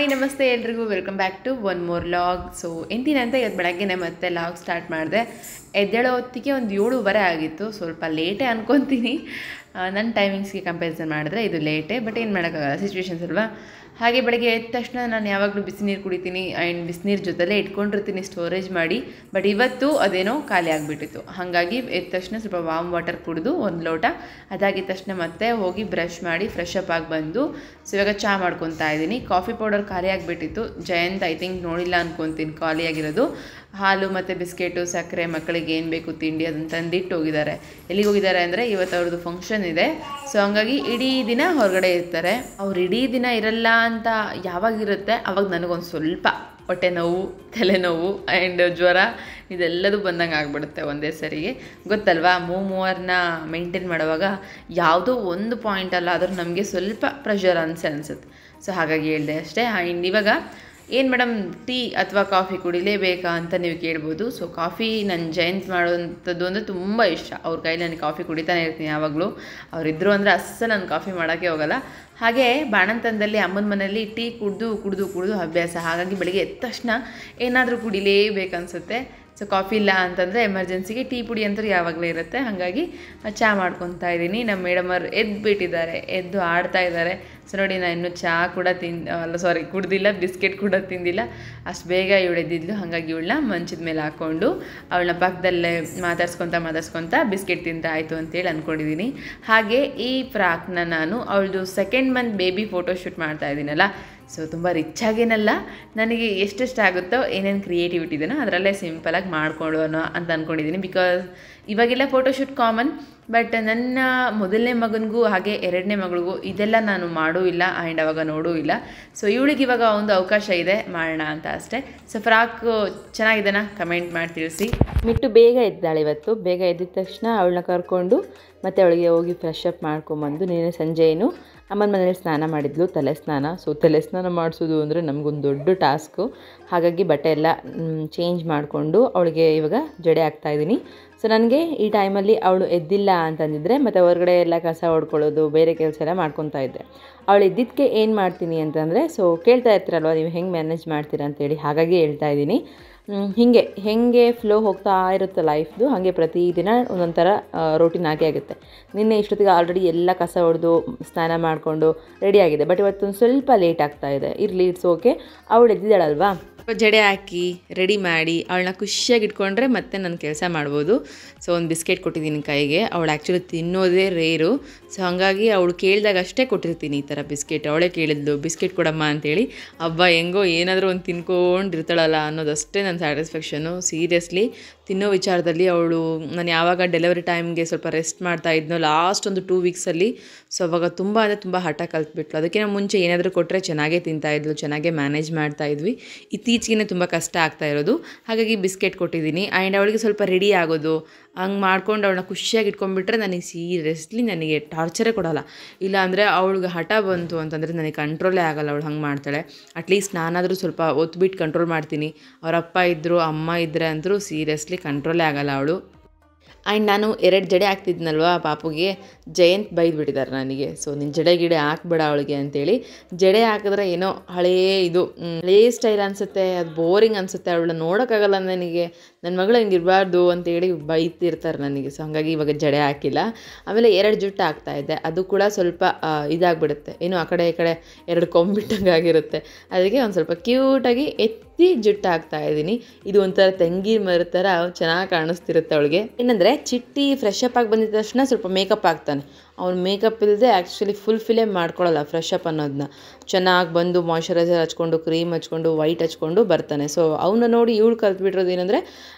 Hi ನಮಸ್ತೆ ಎಲ್ರಿಗೂ welcome back to one more vlog. So ಎಂದಿನಂತೆ ಇವತ್ತು ಬೆಳಗ್ಗೆನೆ ಮತ್ತೆ ಲಾಗ್ ಸ್ಟಾರ್ಟ್ ಮಾಡಿದೆ. ಎದ್ದೇಳೋ ಹೊತ್ತಿಗೆ ಒಂದು 7:15 ಆಗಿತ್ತು. ಸ್ವಲ್ಪ ಲೇಟೇ ಅನ್ಕೊತೀನಿ, ನನ್ನ ಟೈಮಿಂಗ್ಸ್ಗೆ ಕಂಪ್ಯಾರಿಸನ್ ಮಾಡಿದ್ರೆ ಇದು ಲೇಟೇ, ಬಟ್ ಏನು ಮಾಡೋಕ್ಕಾಗಲ್ಲ, ಸಿಚುವೇಶನ್ಸ್ ಅಲ್ವಾ. ಹಾಗೆ ಬೆಳಗ್ಗೆ ಎದ್ದ ತಕ್ಷಣ ನಾನು ಯಾವಾಗಲೂ ಬಿಸಿನೀರು ಕುಡಿತೀನಿ ಆ್ಯಂಡ್ ಬಿಸಿನೀರು ಜೊತೆಲೇ ಇಟ್ಕೊಂಡಿರ್ತೀನಿ ಸ್ಟೋರೇಜ್ ಮಾಡಿ. ಬಟ್ ಇವತ್ತು ಅದೇನೋ ಖಾಲಿ ಆಗಿಬಿಟ್ಟಿತ್ತು. ಹಾಗಾಗಿ ಎದ್ದ ತಕ್ಷಣ ಸ್ವಲ್ಪ ವಾಮ್ ವಾಟರ್ ಕುಡಿದು ಒಂದು ಲೋಟ, ಅದಾಗಿದ್ದ ತಕ್ಷಣ ಮತ್ತೆ ಹೋಗಿ ಬ್ರಷ್ ಮಾಡಿ ಫ್ರೆಶ್ ಅಪ್ ಆಗಿ ಬಂದು ಸೊ ಇವಾಗ ಚಹಾ ಮಾಡ್ಕೊತಾ ಇದ್ದೀನಿ. ಕಾಫಿ ಪೌಡರ್ ಖಾಲಿ ಆಗಿಬಿಟ್ಟಿತ್ತು. ಜಯಂತ್ ಐ ಥಿಂಕ್ ನೋಡಿಲ್ಲ ಅನ್ಕೊತೀನಿ ಖಾಲಿಯಾಗಿರೋದು. ಹಾಲು ಮತ್ತು ಬಿಸ್ಕೆಟು, ಸಕ್ಕರೆ, ಮಕ್ಕಳಿಗೆ ಏನು ಬೇಕು ತಿಂಡಿ ಅದನ್ನು ತಂದಿಟ್ಟು ಹೋಗಿದ್ದಾರೆ. ಎಲ್ಲಿಗೆ ಹೋಗಿದ್ದಾರೆ ಅಂದರೆ ಇವತ್ತು ಅವ್ರದ್ದು ಫಂಕ್ಷನ್ ಇದೆ. ಸೊ ಹಂಗಾಗಿ ಇಡೀ ದಿನ ಹೊರಗಡೆ ಇರ್ತಾರೆ. ಅವ್ರು ಇಡೀ ದಿನ ಇರಲ್ಲ ಅಂತ ಯಾವಾಗಿರುತ್ತೆ ಅವಾಗ ನನಗೊಂದು ಸ್ವಲ್ಪ ಹೊಟ್ಟೆ ನೋವು, ತಲೆನೋವು ಆ್ಯಂಡ್ ಜ್ವರ ಇದೆಲ್ಲದೂ ಬಂದಂಗೆ ಆಗಿಬಿಡುತ್ತೆ ಒಂದೇ ಸರಿಗೆ. ಗೊತ್ತಲ್ವಾ, ಮೂವರನ್ನ ಮೇಂಟೈನ್ ಮಾಡುವಾಗ ಯಾವುದೋ ಒಂದು ಪಾಯಿಂಟ್ ಅಲ್ಲ ಆದರೂ ನಮಗೆ ಸ್ವಲ್ಪ ಪ್ರೆಷರ್ ಅನಿಸುತ್ತೆ. ಸೊ ಹಾಗಾಗಿ ಹೇಳಿದೆ ಅಷ್ಟೇ. ಆ್ಯಂಡ್ ಇವಾಗ ಏನು ಮೇಡಮ್ ಟೀ ಅಥವಾ ಕಾಫಿ ಕುಡಿಲೇಬೇಕಾ ಅಂತ ನೀವು ಕೇಳ್ಬೋದು. ಸೊ ಕಾಫಿ ನನ್ನ ಜಯಂತ್ ಮಾಡೋವಂಥದ್ದು ಅಂದರೆ ತುಂಬ ಇಷ್ಟ. ಅವ್ರ ಕೈಲಿ ನನಗೆ ಕಾಫಿ ಕುಡಿತಾನೆ ಇರ್ತೀನಿ ಯಾವಾಗಲೂ. ಅವರಿದ್ದರು ಅಂದರೆ ಅಸ್ಸಲು ನಾನು ಕಾಫಿ ಮಾಡೋಕ್ಕೆ ಹೋಗಲ್ಲ. ಹಾಗೆ ಬಾಣಂತನದಲ್ಲಿ ಅಮ್ಮನ ಮನೆಯಲ್ಲಿ ಟೀ ಕುಡಿದು ಅಭ್ಯಾಸ. ಹಾಗಾಗಿ ಬೆಳಿಗ್ಗೆ ಎದ್ದ ತಕ್ಷಣ ಏನಾದರೂ ಕುಡಿಲೇಬೇಕನ್ಸುತ್ತೆ. ಸೊ ಕಾಫಿ ಇಲ್ಲ ಅಂತಂದರೆ ಎಮರ್ಜೆನ್ಸಿಗೆ ಟೀ ಪುಡಿ ಅಂತೂ ಯಾವಾಗಲೂ ಇರುತ್ತೆ. ಹಾಗಾಗಿ ಚಹಾ ಮಾಡ್ಕೊತಾ ಇದ್ದೀನಿ. ನಮ್ಮ ಮೇಡಮರು ಎದ್ದುಬಿಟ್ಟಿದ್ದಾರೆ, ಎದ್ದು ಆಡ್ತಾ ಇದ್ದಾರೆ. ಸೊ ನೋಡಿ, ನಾನು ಇನ್ನೂ ಚಹಾ ಕೂಡ ಕುಡ್ದಿಲ್ಲ, ಬಿಸ್ಕೆಟ್ ಕೂಡ ತಿಂದಿಲ್ಲ. ಅಷ್ಟು ಬೇಗ ಇವಳು ಎದ್ದಿದ್ಲು. ಹಾಗಾಗಿ ಇವಳನ್ನ ಮಂಚದ ಮೇಲೆ ಹಾಕ್ಕೊಂಡು ಅವಳನ್ನ ಪಕ್ಕದಲ್ಲೇ ಮಾತಾಡ್ಸ್ಕೊತಾ ಬಿಸ್ಕೆಟ್ ತಿಂತ ಆಯಿತು ಅಂತೇಳಿ ಅಂದ್ಕೊಂಡಿದ್ದೀನಿ. ಹಾಗೆ ಈ ಫ್ರಾಕ್ನ ನಾನು ಅವಳದು 2nd ಮಂತ್ ಬೇಬಿ ಫೋಟೋಶೂಟ್ ಮಾಡ್ತಾ ಇದ್ದೀನಲ್ಲ, ಸೊ ತುಂಬ ರಿಚ್ಚಾಗೇನಲ್ಲ, ನನಗೆ ಎಷ್ಟೆಷ್ಟು ಆಗುತ್ತೋ ಏನೇನು ಕ್ರಿಯೇಟಿವಿಟಿ ಇದೆಯೋ ಅದರಲ್ಲೇ ಸಿಂಪಲಾಗಿ ಮಾಡ್ಕೊಳ್ಳೋಣ ಅಂತ ಅಂದ್ಕೊಂಡಿದ್ದೀನಿ. ಬಿಕಾಸ್ ಇವಾಗೆಲ್ಲ ಫೋಟೋಶೂಟ್ ಕಾಮನ್, ಬಟ್ ನನ್ನ ಮೊದಲನೇ ಮಗನಿಗೂ ಹಾಗೆ 2ನೇ ಮಗಳಿಗೂ ಇದೆಲ್ಲ ನಾನು ಮಾಡೂ ಇಲ್ಲ ಆ್ಯಂಡ್ ಅವಾಗ ನೋಡೂ ಇಲ್ಲ. ಸೊ ಇವಳಿಗೆ ಇವಾಗ ಒಂದು ಅವಕಾಶ ಇದೆ, ಮಾಡೋಣ ಅಂತ ಅಷ್ಟೇ. ಸೊ ಫ್ರಾಕ್ ಚೆನ್ನಾಗಿದೆನಾ ಕಮೆಂಟ್ ಮಾಡಿ ತಿಳಿಸಿ. ಮಿಟ್ಟು ಬೇಗ ಎದ್ದಾಳೆ ಇವತ್ತು. ಬೇಗ ಎದ್ದಿದ ತಕ್ಷಣ ಅವಳನ್ನ ಕರ್ಕೊಂಡು ಮತ್ತು ಅವಳಿಗೆ ಹೋಗಿ ಫ್ರೆಶ್ ಅಪ್ ಮಾಡ್ಕೊಂಬಂದು ನಿನ್ನೆ ಸಂಜೆಯೂ ಅಮ್ಮನ ಮನೇಲಿ ಸ್ನಾನ ಮಾಡಿದ್ಲು, ತಲೆ ಸ್ನಾನ. ಸೊ ತಲೆ ಸ್ನಾನ ಮಾಡಿಸೋದು ಅಂದರೆ ನಮಗೊಂದು ದೊಡ್ಡ ಟಾಸ್ಕು. ಹಾಗಾಗಿ ಬಟ್ಟೆ ಎಲ್ಲ ಚೇಂಜ್ ಮಾಡಿಕೊಂಡು ಅವಳಿಗೆ ಇವಾಗ ಜಡೆ ಹಾಕ್ತಾಯಿದ್ದೀನಿ. ಸೊ ನನಗೆ ಈ ಟೈಮಲ್ಲಿ ಅವಳು ಎದ್ದಿಲ್ಲ ಅಂತಂದಿದ್ರೆ ಮತ್ತು ಹೊರಗಡೆ ಎಲ್ಲ ಕಸ ಹೊಡ್ಕೊಳ್ಳೋದು, ಬೇರೆ ಕೆಲಸ ಎಲ್ಲ ಮಾಡ್ಕೊತಾ ಇದ್ದೆ. ಅವಳು ಎದ್ದಿದ್ದಕ್ಕೆ ಏನು ಮಾಡ್ತೀನಿ ಅಂತಂದರೆ, ಸೊ ಕೇಳ್ತಾ ಇರ್ತೀರಲ್ವ ನೀವು ಹೆಂಗೆ ಮ್ಯಾನೇಜ್ ಮಾಡ್ತೀರಾ ಅಂತೇಳಿ, ಹಾಗಾಗಿ ಹೇಳ್ತಾ ಇದ್ದೀನಿ. ಹೆಂಗೆ ಫ್ಲೋ ಹೋಗ್ತಾ ಇರುತ್ತೆ ಲೈಫ್ದು, ಹಾಗೆ ಪ್ರತಿದಿನ ಒಂದೊಂಥರ ರೋಟೀನ್ ಆಗುತ್ತೆ. ನಿನ್ನೆ ಇಷ್ಟೊತ್ತಿಗೆ ಆಲ್ರೆಡಿ ಎಲ್ಲ ಕಸ ಹೊಡೆದು ಸ್ನಾನ ಮಾಡಿಕೊಂಡು ರೆಡಿಯಾಗಿದೆ. ಬಟ್ ಇವತ್ತೊಂದು ಸ್ವಲ್ಪ ಲೇಟ್ ಆಗ್ತಾಯಿದೆ. ಇರಲಿ, ಇಟ್ಸ್ ಓಕೆ. ಅವಳು ಎದ್ದಿದ್ದಾಳಲ್ವಾ, ಜಡೆ ಹಾಕಿ ರೆಡಿ ಮಾಡಿ ಅವಳನ್ನ ಖುಷಿಯಾಗಿ ಇಟ್ಕೊಂಡ್ರೆ ಮತ್ತೆ ನನ್ನ ಕೆಲಸ ಮಾಡ್ಬೋದು. ಸೊ ಒಂದು ಬಿಸ್ಕೆಟ್ ಕೊಟ್ಟಿದ್ದೀನಿ ಕೈಗೆ. ಅವಳು ಆ್ಯಕ್ಚುಲಿ ತಿನ್ನೋದೇ ರೇರು. ಸೊ ಹಾಗಾಗಿ ಅವಳು ಕೇಳಿದಾಗ ಅಷ್ಟೇ ಕೊಟ್ಟಿರ್ತೀನಿ ಈ ಥರ ಬಿಸ್ಕೆಟ್. ಅವಳೇ ಕೇಳಿದ್ಲು ಬಿಸ್ಕೆಟ್ ಕೊಡಮ್ಮ ಅಂತೇಳಿ. ಹಬ್ಬ ಹೆಂಗೋ ಏನಾದರೂ ಒಂದು ತಿನ್ಕೊಂಡಿರ್ತಾಳಲ್ಲ ಅನ್ನೋದಷ್ಟೇ ನನ್ನ ಸ್ಯಾಟಿಸ್ಫ್ಯಾಕ್ಷನು. ಸೀರಿಯಸ್ಲಿ ತಿನ್ನೋ ವಿಚಾರದಲ್ಲಿ ಅವಳು, ನಾನು ಯಾವಾಗ ಡೆಲಿವರಿ ಟೈಮ್ಗೆ ಸ್ವಲ್ಪ ರೆಸ್ಟ್ ಮಾಡ್ತಾ ಇದ್ನೋ ಲಾಸ್ಟ್ ಒಂದು 2 ವೀಕ್ಸಲ್ಲಿ, ಸೊ ಅವಾಗ ತುಂಬ ಅಂದರೆ ತುಂಬ ಹಠ ಕಲ್ತ್ಬಿಟ್ಲು. ಅದಕ್ಕಿಂತ ಮುಂಚೆ ಏನಾದರೂ ಕೊಟ್ಟರೆ ಚೆನ್ನಾಗೇ ತಿಂತಾಯಿದ್ಲು, ಚೆನ್ನಾಗೇ ಮ್ಯಾನೇಜ್ ಮಾಡ್ತಾಯಿದ್ವಿ. ಇತ್ತೀಚೆಗೆ ತುಂಬ ಕಷ್ಟ ಆಗ್ತಾ ಇರೋದು. ಹಾಗಾಗಿ ಬಿಸ್ಕೆಟ್ ಕೊಟ್ಟಿದ್ದೀನಿ. ಆ್ಯಂಡ್ ಅವಳಿಗೆ ಸ್ವಲ್ಪ ರೆಡಿ ಆಗೋದು ಹಂಗೆ ಮಾಡ್ಕೊಂಡು ಅವಳನ್ನ ಖುಷಿಯಾಗಿ ಇಟ್ಕೊಂಡ್ಬಿಟ್ರೆ ನನಗೆ ಸೀರಿಯಸ್ಲಿ ನನಗೆ ಟಾರ್ಚರೇ ಕೊಡೋಲ್ಲ. ಇಲ್ಲಾಂದರೆ ಅವಳಿಗೆ ಹಠ ಬಂತು ಅಂತಂದರೆ ನನಗೆ ಕಂಟ್ರೋಲೇ ಆಗೋಲ್ಲ. ಅವಳು ಹಂಗೆ ಮಾಡ್ತಾಳೆ. ಅಟ್ಲೀಸ್ಟ್ ನಾನಾದರೂ ಸ್ವಲ್ಪ ಒತ್ಬಿಟ್ಟು ಕಂಟ್ರೋಲ್ ಮಾಡ್ತೀನಿ. ಅವರಪ್ಪ ಇದ್ದರು, ಅಮ್ಮ ಇದ್ದರೆ ಅಂತರೂ ಸೀರಿಯಸ್ಲಿ ಕಂಟ್ರೋಲೇ ಆಗೋಲ್ಲ ಅವಳು. ಆ್ಯಂಡ್ ನಾನು 2 ಜಡೆ ಹಾಕ್ತಿದ್ನಲ್ವ ಪಾಪುಗೆ, ಜಯಂತ್ ಬೈದ್ಬಿಟ್ಟಿದ್ದಾರೆ ನನಗೆ. ಸೊ ನಿನ್ನ ಜಡೆ ಗಿಡೆ ಹಾಕ್ಬೇಡ ಅವಳಿಗೆ ಅಂತೇಳಿ. ಜಡೆ ಹಾಕಿದ್ರೆ ಏನೋ ಹಳೇ ಸ್ಟೈಲ್ ಅನಿಸುತ್ತೆ, ಅದು ಬೋರಿಂಗ್ ಅನಿಸುತ್ತೆ, ಅವಳನ್ನ ನೋಡೋಕ್ಕಾಗಲ್ಲ ನನಗೆ, ನನ್ನ ಮಗಳು ಹಿಂಗೆ ಇರಬಾರ್ದು ಅಂತೇಳಿ ಬೈತಿರ್ತಾರೆ ನನಗೆ. ಸೊ ಹಾಗಾಗಿ ಇವಾಗ ಜಡೆ ಹಾಕಿಲ್ಲ. ಆಮೇಲೆ 2 ಜುಟ್ಟು ಹಾಕ್ತಾಯಿದ್ದೆ, ಅದು ಕೂಡ ಸ್ವಲ್ಪ ಇದಾಗಿಬಿಡುತ್ತೆ, ಏನೋ ಆ ಕಡೆ ಈ ಕಡೆ 2 ಕೊಂಬಿಟ್ಟಂಗೆ ಆಗಿರುತ್ತೆ. ಅದಕ್ಕೆ ಒಂದು ಸ್ವಲ್ಪ ಕ್ಯೂಟಾಗಿ ಎತ್ತಿ ಜುಟ್ಟು ಹಾಕ್ತಾಯಿದ್ದೀನಿ. ಇದು ಒಂಥರ ತಂಗಿ ಮರ ಥರ ಚೆನ್ನಾಗಿ ಕಾಣಿಸ್ತಿರುತ್ತೆ ಅವಳಿಗೆ. ಏನಂದರೆ ಚಿಟ್ಟಿ ಫ್ರೆಶ್ ಅಪ್ ಆಗಿ ಬಂದಿದ್ದ ತಕ್ಷಣ ಸ್ವಲ್ಪ ಮೇಕಪ್ ಆಗ್ತಾನೆ. ಅವ್ನು ಮೇಕಪ್ ಇಲ್ಲದೆ ಆ್ಯಕ್ಚುಲಿ ಫುಲ್ಫಿಲ್ಲೇ ಮಾಡ್ಕೊಳ್ಳಲ್ಲ ಫ್ರೆಶ್ ಅಪ್ ಅನ್ನೋದನ್ನ. ಚೆನ್ನಾಗಿ ಬಂದು ಮಾಯ್ಶ್ಚರೈಸರ್ ಹಚ್ಕೊಂಡು, ಕ್ರೀಮ್ ಹಚ್ಕೊಂಡು, ವೈಟ್ ಹಚ್ಕೊಂಡು ಬರ್ತಾನೆ. ಸೊ ಅವನ್ನ ನೋಡಿ ಇವಳು ಕಲ್ತ್ಬಿಟ್ಟಿರೋದು ಏನಂದರೆ,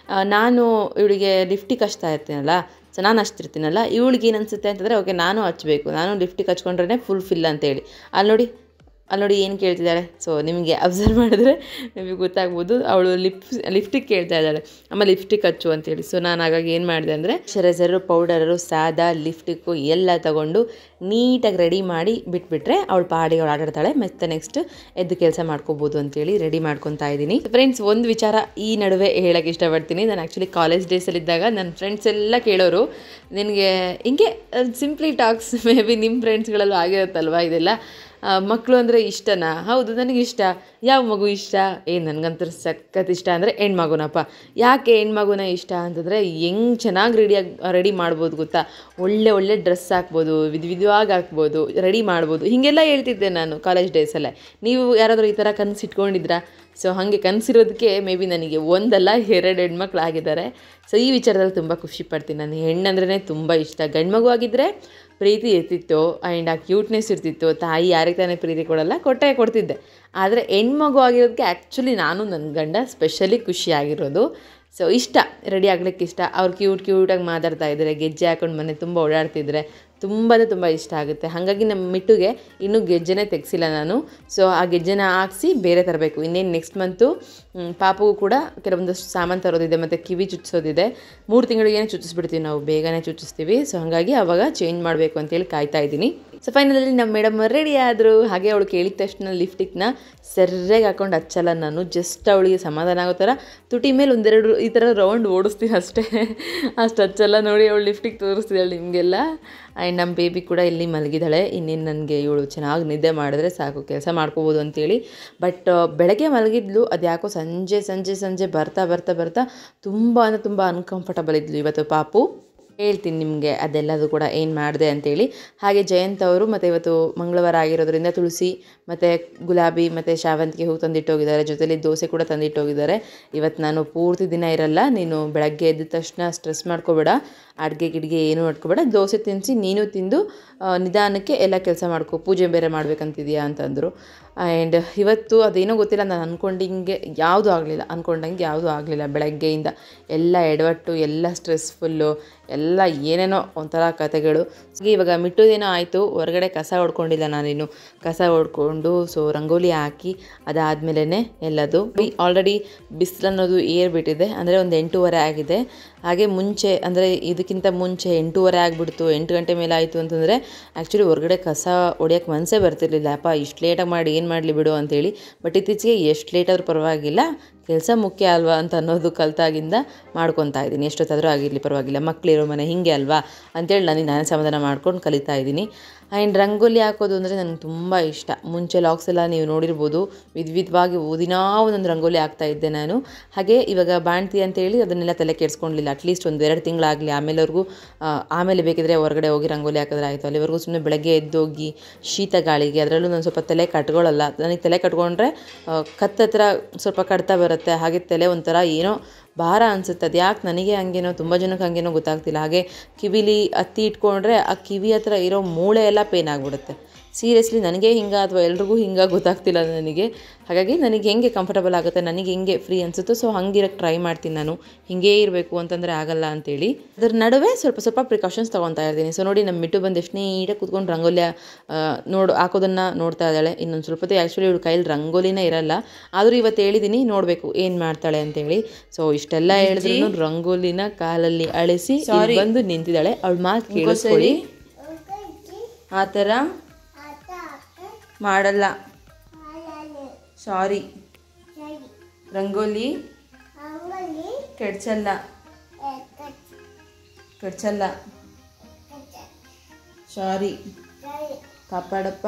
ನಾನು ಇವಳಿಗೆ ಲಿಫ್ಟಿಗೆ ಹಚ್ತಾ ಇರ್ತೀನಲ್ಲ, ಸೊ ನಾನು ಹಚ್ತಿರ್ತೀನಲ್ಲ, ಇವಳಿಗೆ ಏನು ಅನಿಸುತ್ತೆ ಅಂತಂದರೆ ಓಕೆ ನಾನು ಹಚ್ಚಬೇಕು, ನಾನು ಲಿಫ್ಟಿಗೆ ಹಚ್ಕೊಂಡ್ರೆ ಫುಲ್ಫಿಲ್ ಅಂತೇಳಿ. ಅಲ್ಲಿ ನೋಡಿ ಏನು ಕೇಳ್ತಿದ್ದಾಳೆ. ಸೊ ನಿಮಗೆ ಅಬ್ಸರ್ವ್ ಮಾಡಿದ್ರೆ ನಿಮಗೆ ಗೊತ್ತಾಗ್ಬೋದು. ಅವಳು ಲಿಫ್ಟಿಗೆ ಕೇಳ್ತಾ ಇದ್ದಾಳೆ, ಅಮ್ಮ ಲಿಫ್ಟಿಗೆ ಹಚ್ಚು ಅಂತೇಳಿ. ಸೊ ನಾನು ಹಾಗಾಗಿ ಏನು ಮಾಡಿದೆ ಅಂದರೆ ಮಾಯ್ಶ್ಚರೈಸರು, ಪೌಡರು, ಸಾದಾ, ಲಿಫ್ಟಿಕ್ಕು ಎಲ್ಲ ತಗೊಂಡು ನೀಟಾಗಿ ರೆಡಿ ಮಾಡಿ ಬಿಟ್ಬಿಟ್ರೆ ಅವಳು ಪಾಡಿಗೆ ಅವಳು ಆಟಾಡ್ತಾಳೆ. ಮತ್ತು ನೆಕ್ಸ್ಟ್ ಎದ್ದು ಕೆಲಸ ಮಾಡ್ಕೋಬೋದು ಅಂತೇಳಿ ರೆಡಿ ಮಾಡ್ಕೊತಾ ಇದ್ದೀನಿ. ಫ್ರೆಂಡ್ಸ್, ಒಂದು ವಿಚಾರ ಈ ನಡುವೆ ಹೇಳೋಕ್ಕೆ ಇಷ್ಟಪಡ್ತೀನಿ. ನಾನು ಆ್ಯಕ್ಚುಲಿ ಕಾಲೇಜ್ ಡೇಸಲ್ಲಿದ್ದಾಗ ನನ್ನ ಫ್ರೆಂಡ್ಸ್ ಎಲ್ಲ ಕೇಳೋರು, ನಿನಗೆ ಹಿಂಗೆ ಸಿಂಪ್ಲಿ ಟಾಕ್ಸ್, ಮೇ ಬಿ ನಿಮ್ಮ ಫ್ರೆಂಡ್ಸ್ಗಳಲ್ಲೂ ಆಗಿರುತ್ತಲ್ವ ಇದೆಲ್ಲ, ಮಕ್ಕಳು ಅಂದರೆ ಇಷ್ಟನಾ? ಹೌದು, ನನಗಿಷ್ಟ. ಯಾವ ಮಗು ಇಷ್ಟ? ನನಗಂತೂ ಸಖತ್ ಇಷ್ಟ ಅಂದರೆ ಹೆಣ್ಮಗುನಪ್ಪ. ಯಾಕೆ ಹೆಣ್ಮಗುನ ಇಷ್ಟ ಅಂತಂದರೆ ಹೆಂಗೆ ಚೆನ್ನಾಗಿ ರೆಡಿ ಮಾಡ್ಬೋದು ಗೊತ್ತಾ? ಒಳ್ಳೆ ಡ್ರೆಸ್ ಹಾಕ್ಬೋದು, ವಿಧವಾಗಿ ಹಾಕ್ಬೋದು, ರೆಡಿ ಮಾಡ್ಬೋದು. ಹೀಗೆಲ್ಲ ಹೇಳ್ತಿದ್ದೆ ನಾನು ಕಾಲೇಜ್ ಡೇಸಲ್ಲೇ. ನೀವು ಯಾರಾದರೂ ಈ ಥರ ಕನಸು ಇಟ್ಕೊಂಡಿದ್ರಾ? ಸೊ ಹಾಗೆ ಕನಸಿರೋದಕ್ಕೆ ಮೇ ಬಿ ನನಗೆ ಒಂದಲ್ಲ 2 ಹೆಣ್ಮಕ್ಳು ಆಗಿದ್ದಾರೆ. ಸೊ ಈ ವಿಚಾರದಲ್ಲಿ ತುಂಬ ಖುಷಿ ಪಡ್ತೀನಿ. ನನಗೆ ಹೆಣ್ಣಂದ್ರೇ ತುಂಬ ಇಷ್ಟ. ಗಂಡು ಮಗು ಆಗಿದ್ದರೆ ಪ್ರೀತಿ ಇರ್ತಿತ್ತು ಆ್ಯಂಡ್ ಆ ಕ್ಯೂಟ್ನೆಸ್ ಇರ್ತಿತ್ತು. ತಾಯಿ ಯಾರಿಗೆ ತಾನೇ ಪ್ರೀತಿ ಕೊಡಲ್ಲ, ಕೊಡ್ತಿದ್ದೆ. ಆದರೆ ಹೆಣ್ಮಗು ಆಗಿರೋದಕ್ಕೆ ಆ್ಯಕ್ಚುಲಿ ನಾನು ನನ್ನ ಗಂಡ ಸ್ಪೆಷಲಿ ಖುಷಿಯಾಗಿರೋದು. ಸೊ ಇಷ್ಟ, ರೆಡಿ ಆಗ್ಲಿಕ್ಕೆ ಇಷ್ಟ. ಅವ್ರು ಕ್ಯೂಟಾಗಿ ಮಾತಾಡ್ತಾ ಇದ್ದಾರೆ, ಗೆಜ್ಜೆ ಹಾಕೊಂಡು ಮನೆ ತುಂಬ ಓಡಾಡ್ತಿದ್ರೆ ತುಂಬ ಇಷ್ಟ ಆಗುತ್ತೆ. ಹಾಗಾಗಿ ನಮ್ಮ ಮಿಟ್ಟುಗೆ ಇನ್ನೂ ಗೆಜ್ಜೆನೇ ತೆಗೆಸಿಲ್ಲ ನಾನು. ಸೊ ಆ ಗೆಜ್ಜೆನ ಹಾಕ್ಸಿ ಬೇರೆ ತರಬೇಕು. ಇನ್ನೇನು ನೆಕ್ಸ್ಟ್ ಮಂತು ಪಾಪಗೂ ಕೂಡ ಕೆಲವೊಂದಷ್ಟು ಸಾಮಾನು ತರೋದಿದೆ ಮತ್ತು ಕಿವಿ ಚುಚ್ಚಿಸೋದಿದೆ. 3 ತಿಂಗಳಿಗೇ ಚುಚ್ಚಿಸ್ಬಿಡ್ತೀವಿ ನಾವು, ಬೇಗನೆ ಚುಚ್ಚಿಸ್ತೀವಿ. ಸೊ ಹಾಗಾಗಿ ಆವಾಗ ಚೇಂಜ್ ಮಾಡಬೇಕು ಅಂತೇಳಿ ಕಾಯ್ತಾ ಇದ್ದೀನಿ. ಸೊ ಫೈನಲಿ ನಮ್ಮ ಮೇಡಮ್ ರೆಡಿ ಆದರು. ಹಾಗೆ ಅವಳು ಕೇಳಿದ ತಕ್ಷಣ ಲಿಫ್ಟಿಕ್ನ ಸರಿಯಾಗಿ ಹಾಕೊಂಡು ಹಚ್ಚಲ್ಲ ನಾನು. ಜಸ್ಟ್ ಅವಳಿಗೆ ಸಮಾಧಾನ ಆಗೋ ಥರ ತುಟಿ ಮೇಲೆ 1-2 ಈ ಥರ ರೌಂಡ್ ಓಡಿಸ್ತೀನಿ ಅಷ್ಟೇ. ಅಷ್ಟು ಹಚ್ಚಲ್ಲ. ನೋಡಿ ಅವಳು ಲಿಫ್ಟಿಗೆ ತೋರಿಸ್ತಿದ್ದಾಳೆ ನಿಮಗೆಲ್ಲ. ಆ್ಯಂಡ್ ನಮ್ಮ ಬೇಬಿ ಕೂಡ ಇಲ್ಲಿ ಮಲಗಿದ್ದಾಳೆ. ಇನ್ನೇನು ನನಗೆ ಇವಳು ಚೆನ್ನಾಗಿ ನಿದ್ದೆ ಮಾಡಿದ್ರೆ ಸಾಕು, ಕೆಲಸ ಮಾಡ್ಕೋಬೋದು ಅಂತೇಳಿ. ಬಟ್ ಬೆಳಗ್ಗೆ ಮಲಗಿದ್ಲು, ಅದು ಯಾಕೋ ಸಂಜೆ ಬರ್ತಾ ತುಂಬ ಅನ್ಕಂಫರ್ಟಬಲ್ ಇದ್ಲು ಇವತ್ತು ಪಾಪು. ಹೇಳ್ತೀನಿ ನಿಮಗೆ ಅದೆಲ್ಲದು ಕೂಡ ಏನು ಮಾಡಿದೆ ಅಂತೇಳಿ. ಹಾಗೆ ಜಯಂತ್ ಅವರು ಮತ್ತು ಇವತ್ತು ಮಂಗಳವಾರ ಆಗಿರೋದ್ರಿಂದ ತುಳಸಿ ಮತ್ತು ಗುಲಾಬಿ ಮತ್ತು ಶಾವಂತಿಗೆ ಹೂ ತಂದಿಟ್ಟೋಗಿದ್ದಾರೆ. ಜೊತೆಲಿ ದೋಸೆ ಕೂಡ ತಂದಿಟ್ಟೋಗಿದ್ದಾರೆ. ಇವತ್ತು ನಾನು ಪೂರ್ತಿ ದಿನ ಇರಲ್ಲ, ನೀನು ಬೆಳಗ್ಗೆ ಎದ್ದ ತಕ್ಷಣ ಸ್ಟ್ರೆಸ್ ಮಾಡ್ಕೋಬೇಡ, ಅಡುಗೆ ಏನೂ ಮಾಡ್ಕೋಬೇಡ, ದೋಸೆ ತಿನ್ನಿಸಿ ನೀನು ತಿಂದು ನಿಧಾನಕ್ಕೆ ಎಲ್ಲ ಕೆಲಸ ಮಾಡ್ಕೊ, ಪೂಜೆ ಬೇರೆ ಮಾಡ್ಬೇಕಂತಿದೆಯಾ ಅಂತಂದರು. ಆ್ಯಂಡ್ ಇವತ್ತು ಅದೇನೋ ಗೊತ್ತಿಲ್ಲ, ನಾನು ಅಂದ್ಕೊಂಡಂಗೆ ಯಾವುದೂ ಆಗಲಿಲ್ಲ. ಬೆಳಗ್ಗೆಯಿಂದ ಎಲ್ಲ ಎಡವಟ್ಟು, ಎಲ್ಲ ಸ್ಟ್ರೆಸ್ಫುಲ್ಲು, ಎಲ್ಲ ಏನೇನೋ ಒಂಥರ ಕತೆಗಳು. ಇವಾಗ ಮಿಟ್ಟುದೇನೋ ಆಯಿತು, ಹೊರಗಡೆ ಕಸ ಹೊಡ್ಕೊಂಡಿಲ್ಲ ನಾನಿನ್ನು. ಕಸ ಹೊಡ್ಕೊಂಡು ಸೊ ರಂಗೋಲಿ ಹಾಕಿ ಅದಾದಮೇಲೆ ಎಲ್ಲದು ಆಲ್ರೆಡಿ ಬಿಸಿಲು ಅನ್ನೋದು ಏರ್ಬಿಟ್ಟಿದೆ. ಅಂದರೆ ಒಂದು 8:30 ಆಗಿದೆ. ಹಾಗೆ ಮುಂಚೆ ಅಂದರೆ ಇದಕ್ಕಿಂತ ಮುಂಚೆ 8:30 ಆಗಿಬಿಡ್ತು, 8 ಗಂಟೆ ಮೇಲೆ ಆಯಿತು ಅಂತಂದರೆ ಆ್ಯಕ್ಚುಲಿ ಹೊರಗಡೆ ಕಸ ಹೊಡಿಯೋಕ್ಕೆ ಮನಸ್ಸೇ ಬರ್ತಿರ್ಲಿಲ್ಲ. ಅಪ್ಪ ಇಷ್ಟು ಲೇಟಾಗಿ ಮಾಡಿ ಏನು ಮಾಡಲಿ ಬಿಡು ಅಂತೇಳಿ. ಬಟ್ ಇತ್ತೀಚೆಗೆ ಎಷ್ಟು ಲೇಟಾದರೂ ಪರವಾಗಿಲ್ಲ, ಕೆಲಸ ಮುಖ್ಯ ಅಲ್ವಾ ಅಂತ ಅನ್ನೋದು ಕಲ್ತಾಗಿಂದ ಮಾಡ್ಕೊತಾ ಇದ್ದೀನಿ. ಎಷ್ಟೊತ್ತಾದರೂ ಆಗಿರಲಿ ಪರವಾಗಿಲ್ಲ, ಮಕ್ಕಳಿರೋ ಮನೆ ಹೀಗೆ ಅಲ್ವಾ ಅಂತೇಳಿ ನಾನೇ ಸಮಾಧಾನ ಮಾಡ್ಕೊಂಡು ಕಲಿತಾ ಇದ್ದೀನಿ. ಆ್ಯಂಡ್ ರಂಗೋಲಿ ಹಾಕೋದು ಅಂದರೆ ನನಗೆ ತುಂಬ ಇಷ್ಟ. ಮುಂಚೆ ಲಾಕ್ಸ್ ಎಲ್ಲ ನೀವು ನೋಡಿರ್ಬೋದು, ವಿಧವಾಗಿ ದಿನಾ ಒಂದೊಂದು ರಂಗೋಲಿ ಹಾಕ್ತಾಯಿದ್ದೆ ನಾನು. ಹಾಗೆ ಇವಾಗ ಬಾಣ್ತಿ ಅಂತೇಳಿ ಅದನ್ನೆಲ್ಲ ತಲೆ ಕೆಡಿಸ್ಕೊಂಡಿಲ್ಲ. ಅಟ್ಲೀಸ್ಟ್ 1-2 ತಿಂಗಳಾಗಲಿ, ಆಮೇಲೆ ಬೇಕಿದ್ರೆ ಹೊರಗಡೆ ಹೋಗಿ ರಂಗೋಲಿ ಹಾಕಿದ್ರೆ ಆಯಿತು. ಅಲ್ಲಿವರೆಗೂ ಸುಮ್ಮನೆ ಬೆಳಗ್ಗೆ ಎದ್ದೋಗಿ ಶೀತ ಗಾಳಿಗೆ, ಅದರಲ್ಲೂ ನಾನು ಸ್ವಲ್ಪ ತಲೆ ಕಟ್ಕೊಳ್ಳಲ್ಲ. ನನಗೆ ತಲೆ ಕಟ್ಕೊಂಡ್ರೆ ಕತ್ತತ್ರ ಸ್ವಲ್ಪ ಕಡ್ತಾ ಬರುತ್ತೆ. ಹಾಗೆ ತಲೆ ಒಂಥರ ಏನೋ ಭಾರ ಅನಿಸುತ್ತೆ. ಅದು ಯಾಕೆ ನನಗೆ ಹಂಗೇನೋ, ತುಂಬ ಜನಕ್ಕೆ ಹಂಗೇನೋ ಗೊತ್ತಾಗ್ತಿಲ್ಲ. ಹಾಗೆ ಕಿವಿಲಿ ಹತ್ತಿ ಇಟ್ಕೊಂಡ್ರೆ ಆ ಕಿವಿ ಹತ್ರ ಇರೋ ಮೂಳೆ ಎಲ್ಲ ಪೇನ್ ಆಗಿಬಿಡುತ್ತೆ. ಸೀರಿಯಸ್ಲಿ ನನಗೆ ಹಿಂಗೆ ಅಥವಾ ಎಲ್ರಿಗೂ ಹಿಂಗೆ ಗೊತ್ತಾಗ್ತಿಲ್ಲ ನನಗೆ. ಹಾಗಾಗಿ ನನಗೆ ಹೆಂಗೆ ಕಂಫರ್ಟಬಲ್ ಆಗುತ್ತೆ, ನನಗೆ ಹೆಂಗೆ ಫ್ರೀ ಅನಿಸುತ್ತೋ ಸೊ ಹಂಗಿರೋಕ್ಕೆ ಟ್ರೈ ಮಾಡ್ತೀನಿ ನಾನು. ಹಿಂಗೇ ಇರಬೇಕು ಅಂತಂದರೆ ಆಗಲ್ಲ ಅಂತೇಳಿ ಅದ್ರ ನಡುವೆ ಸ್ವಲ್ಪ ಪ್ರಿಕಾಷನ್ಸ್ ತೊಗೊತಾ ಇರ್ತೀನಿ. ಸೊ ನೋಡಿ, ನಮ್ಮ ಮಿಟ್ಟು ಬಂದು ಎಷ್ಟು ನೀಟಾಗಿ ಕೂತ್ಕೊಂಡು ರಂಗೋಲಿ ಹಾಕೋದನ್ನು ನೋಡ್ತಾ ಇದ್ದಾಳೆ. ಇನ್ನೊಂದು ಸ್ವಲ್ಪ ಹೊತ್ತು ಆ್ಯಕ್ಚುಲಿ ಇವಳು ಕೈಯಲ್ಲಿ ರಂಗೋಲಿನೇ ಇರಲ್ಲ. ಆದರೂ ಇವತ್ತು ಹೇಳಿದ್ದೀನಿ, ನೋಡಬೇಕು ಏನು ಮಾಡ್ತಾಳೆ ಅಂತೇಳಿ. ಸೊ ಇಷ್ಟೆಲ್ಲ ಹೇಳಿದ್ರು ರಂಗೋಲಿನ ಕಾಲಲ್ಲಿ ಅಳಿಸಿ ಬಂದು ನಿಂತಿದ್ದಾಳೆ. ಅವಳು ಮಾತು ಕೇಳಿಸ್ಕೊಳ್ಳಿ, ಆ ಥರ ಮಾಡಲ್ಲ. ಸಾರಿ, ರಂಗೋಲಿ ಕೆಡ್ಸಲ್ಲ. ಸಾರಿ, ಕಾಪಾಡಪ್ಪ,